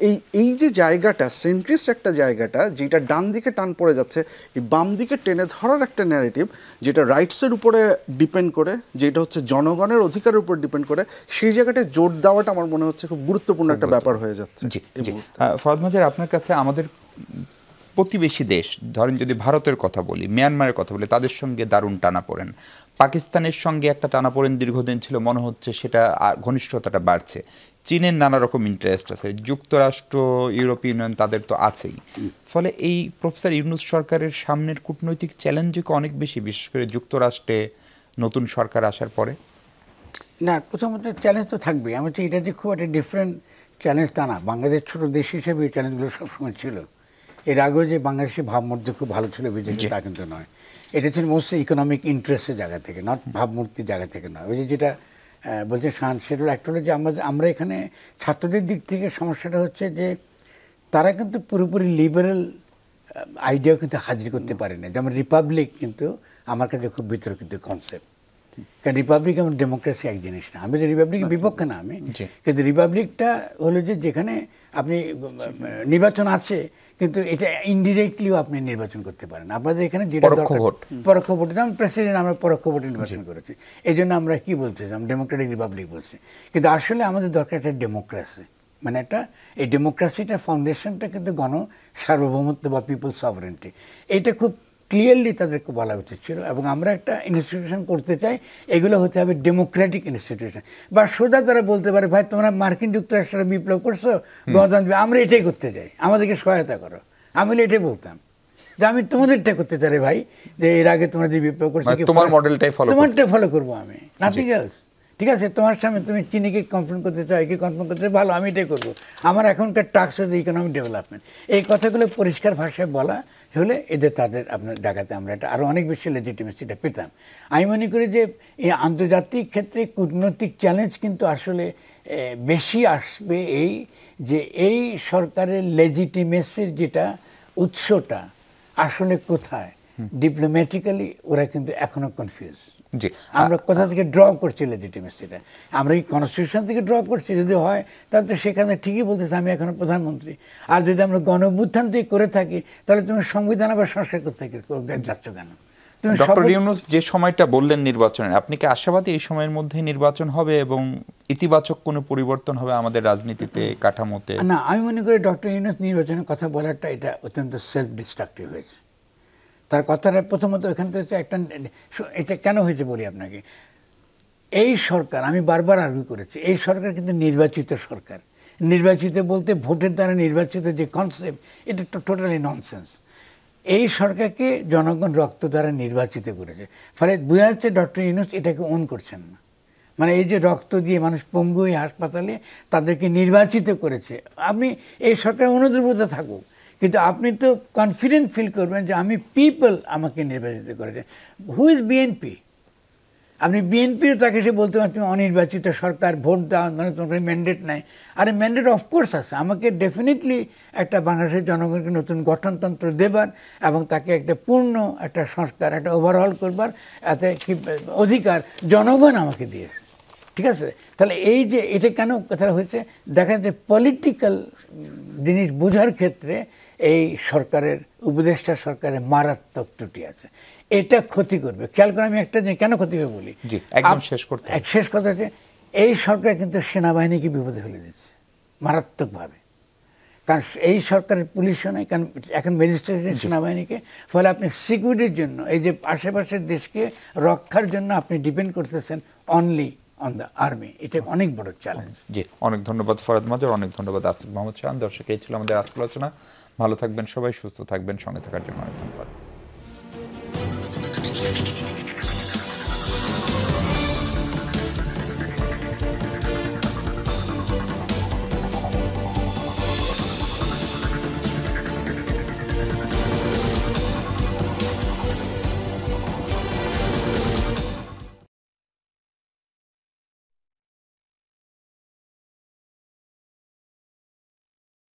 এই যে জায়গাটা, সেন্ট্রিস্ট একটা জায়গাটা যেটা ডান দিকে টান পড়ে যাচ্ছে, এই বাম দিকে টেনে ধরার একটা ন্যারেটিভ যেটা রাইটসের উপরে ডিপেন্ড করে, যেটা হচ্ছে জনগণের অধিকারের উপর ডিপেন্ড করে, সেই জায়গাটায় জোর দেওয়াটা আমার মনে হচ্ছে খুব গুরুত্বপূর্ণ একটা ব্যাপার হয়ে যাচ্ছে। ফরহাদ মাজার, আপনার কাছে আমাদের প্রতিবেশী দেশ, ধরেন যদি ভারতের কথা বলি, মিয়ানমারের কথা বলি, তাদের সঙ্গে দারুণ টানাপোড়েন, পাকিস্তানের সঙ্গে একটা টানাপোড়েন দীর্ঘদিন ছিল, মনে হচ্ছে সেটা ঘনিষ্ঠতাটা বাড়ছে, চীনের নানা রকম ইন্টারেস্ট আছে, যুক্তরাষ্ট্র, ইউরোপিয়ান ইউনিয়ন তাদের তো আছেই। ফলে এই প্রফেসর ইউনূস সরকারের সামনের কূটনৈতিক চ্যালেঞ্জকে অনেক বেশি, বিশেষ করে যুক্তরাষ্ট্রে নতুন সরকার আসার পরে। না, প্রথমত চ্যালেঞ্জ তো থাকবেই। আমি তো এটা যে খুব একটা ডিফারেন্ট চ্যালেঞ্জ তা না, বাংলাদেশ ছোটো দেশ হিসেবে এই চ্যালেঞ্জগুলো সবসময় ছিল। এর আগেও যে বাংলাদেশের ভাবমূর্তি খুব ভালো ছিল বিজেপি, তা কিন্তু নয়। এটা ছিল মোস্টলি ইকোনমিক ইন্টারেস্টের জায়গা থেকে, নট ভাবমূর্তির জায়গা থেকে নয়। ওই যে যেটা বলছে শাহান, সেটা একটা হলো যে আমরা এখানে ছাত্রদের দিক থেকে সমস্যাটা হচ্ছে যে তারা কিন্তু পুরোপুরি লিবারেল আইডিয়াও কিন্তু হাজির করতে পারে না। যেমন রিপাবলিক কিন্তু আমার কাছে খুব বিতর্কিত কনসেপ্ট, কারণ রিপাবলিক এবং ডেমোক্রেসি এক জিনিস না। আমি যে রিপাবলিকের বিপক্ষে না আমি, কিন্তু রিপাবলিকটা হলো যে যেখানে আপনি নির্বাচন আছে কিন্তু এটা ইনডিরেক্টলিও আপনি নির্বাচন করতে পারেন। আপনাদের এখানে যেটা দরকার পরোক্ষ ভোটে, যেমন প্রেসিডেন্ট আমরা পরোক্ষ ভোটে নির্বাচন করেছি, এই জন্য আমরা কি বলছি আমরা ডেমোক্রেটিক রিপাবলিক বলছি, কিন্তু আসলে আমাদের দরকার একটা ডেমোক্রেসি। মানে একটা এই ডেমোক্রেসিটার ফাউন্ডেশনটা কিন্তু সার্বভৌমত্ব বা পিপল সভারেন্টি, এটা খুব ক্লিয়ারলি তাদেরকে বলা উচিত ছিল। এবং আমরা একটা ইনস্টিটিউশন করতে চাই, এগুলো হতে হবে ডেমোক্রেটিক ইনস্টিটিউশন। বা সোজা তারা বলতে পারে ভাই তোমরা মার্কিন যুক্তরাষ্ট্রে বিপ্লব করছো, গণতন্ত্র, আমরা এটাই করতে চাই, আমাদেরকে সহায়তা করো। আমি এটাই বলতাম যে আমি তোমাদেরটা করতে চাই ভাই, যে এর আগে তোমরা যে বিপ্লব করছো তোমার মডেলটাই তোমারটা ফলো করবো আমি, নাথিং এলস। ঠিক আছে, তোমার সামনে তুমি চিনিকে কনফার্ম করতে চাও, একে কনফার্ম করতে চাও, ভালো, আমি এটাই করবো। আমার এখনকার টাস্ক হচ্ছে ইকোনমিক ডেভেলপমেন্ট। এই কথাগুলো পরিষ্কার ভাষায় বলা হলে তাদের আপনার জায়গাতে আমরা এটা আরও অনেক বেশি লেজিটিমেসিটা পেতাম। আমি মনে করি যে এই আন্তর্জাতিক ক্ষেত্রে কূটনৈতিক চ্যালেঞ্জ কিন্তু আসলে বেশি আসবে এই যে এই সরকারের লেজিটিমেসির যেটা উৎসটা আসলে কোথায়, ডিপ্লোম্যাটিক্যালি ওরা কিন্তু এখনও কনফিউজ। আমরা কোথা থেকে ড্র করছি লেজিটিমেসিটা, আমরা এই কনস্টিটিউশন থেকে ড্র করছি। যদি হয় তাহলে তো সেখানে ঠিকই বলতেছে আমি এখনো প্রধানমন্ত্রী। আর যদি আমরা গণ-অভ্যুত্থান থেকে করে থাকি তাহলে তুমি সংবিধান আবার সংস্কার করতে যাচ্ছ কেন? ডক্টর ইউনূস যে সময়টা বললেন নির্বাচনের, আপনি কি আশাবাদী এই সময়ের মধ্যে নির্বাচন হবে এবং ইতিবাচক কোনো পরিবর্তন হবে আমাদের রাজনীতিতে, কাঠামোতে? না, আমি মনে করি ডক্টর ইউনূস নির্বাচনের কথা বলাটা এটা অত্যন্ত সেলফ ডিস্ট্রাকটিভ হয়েছে। তার কথাটা প্রথমত এখান থেকে একটা, এটা কেন হয়েছে বলি আপনাকে। এই সরকার, আমি বারবার আর্গুই করেছি, এই সরকার কিন্তু নির্বাচিত সরকার। নির্বাচিত বলতে ভোটের দ্বারা নির্বাচিত যে কনসেপ্ট, এটা তো টোটালি ননসেন্স। এই সরকারকে জনগণ রক্ত দ্বারা নির্বাচিত করেছে, ফলে বোঝা যাচ্ছে ডক্টর ইউনূস এটাকে ওন করছেন না। মানে এই যে রক্ত দিয়ে মানুষ পঙ্গু হয়ে হাসপাতালে তাদেরকে নির্বাচিত করেছে, আপনি এই সরকার অনুদ্রবতা থাকুক, কিন্তু আপনি তো কনফিডেন্ট ফিল করবেন যে আমি পিপল আমাকে নির্বাচিত করেছে। Who is BNP? আপনি বিএনপিও তাকে সে বলতে পারেন তুমি অনির্বাচিত সরকার, ভোট দেওয়া, মানে তোমার ম্যান্ডেট নাই। আরে ম্যান্ডেট অফকোর্স আছে, আমাকে ডেফিনেটলি একটা বাংলাদেশের জনগণকে নতুন গঠনতন্ত্র দেবার এবং তাকে একটা পূর্ণ একটা সংস্কার, একটা ওভারঅল করবার এতে কি অধিকার জনগণ আমাকে দিয়েছে। ঠিক আছে, তাহলে এই যে এটা কেন কথা হয়েছে, দেখা যায় পলিটিক্যাল জিনিস বোঝার ক্ষেত্রে এই সরকারের, উপদেষ্টা সরকারের মারাত্মক ত্রুটি আছে। এটা ক্ষতি করবে। খেয়াল করে আমি একটা জিনিস কেন ক্ষতি করবে বলি, শেষ কথা হচ্ছে এই সরকার কিন্তু সেনাবাহিনীকে বিপদে ফেলে দিচ্ছে মারাত্মকভাবে। কারণ এই সরকারের পুলিশও নেই, কারণ এখন ম্যাজিস্ট্রেট সেনাবাহিনীকে, ফলে আপনি সিকিউরিটির জন্য এই যে আশেপাশের দেশকে রক্ষার জন্য আপনি ডিপেন্ড করতেছেন অনলি অন দ্য আর্মি। এটা অনেক বড় চ্যালেঞ্জ। জি, অনেক ধন্যবাদ ফরাদ মাজার, অনেক ধন্যবাদ আসিফ মাহমুদ শাহ। দর্শক, এই ছিল আমাদের আজকের আলোচনা। ভালো থাকবেন সবাই, সুস্থ থাকবেন, সঙ্গে থাকার জন্য অনেক ধন্যবাদ।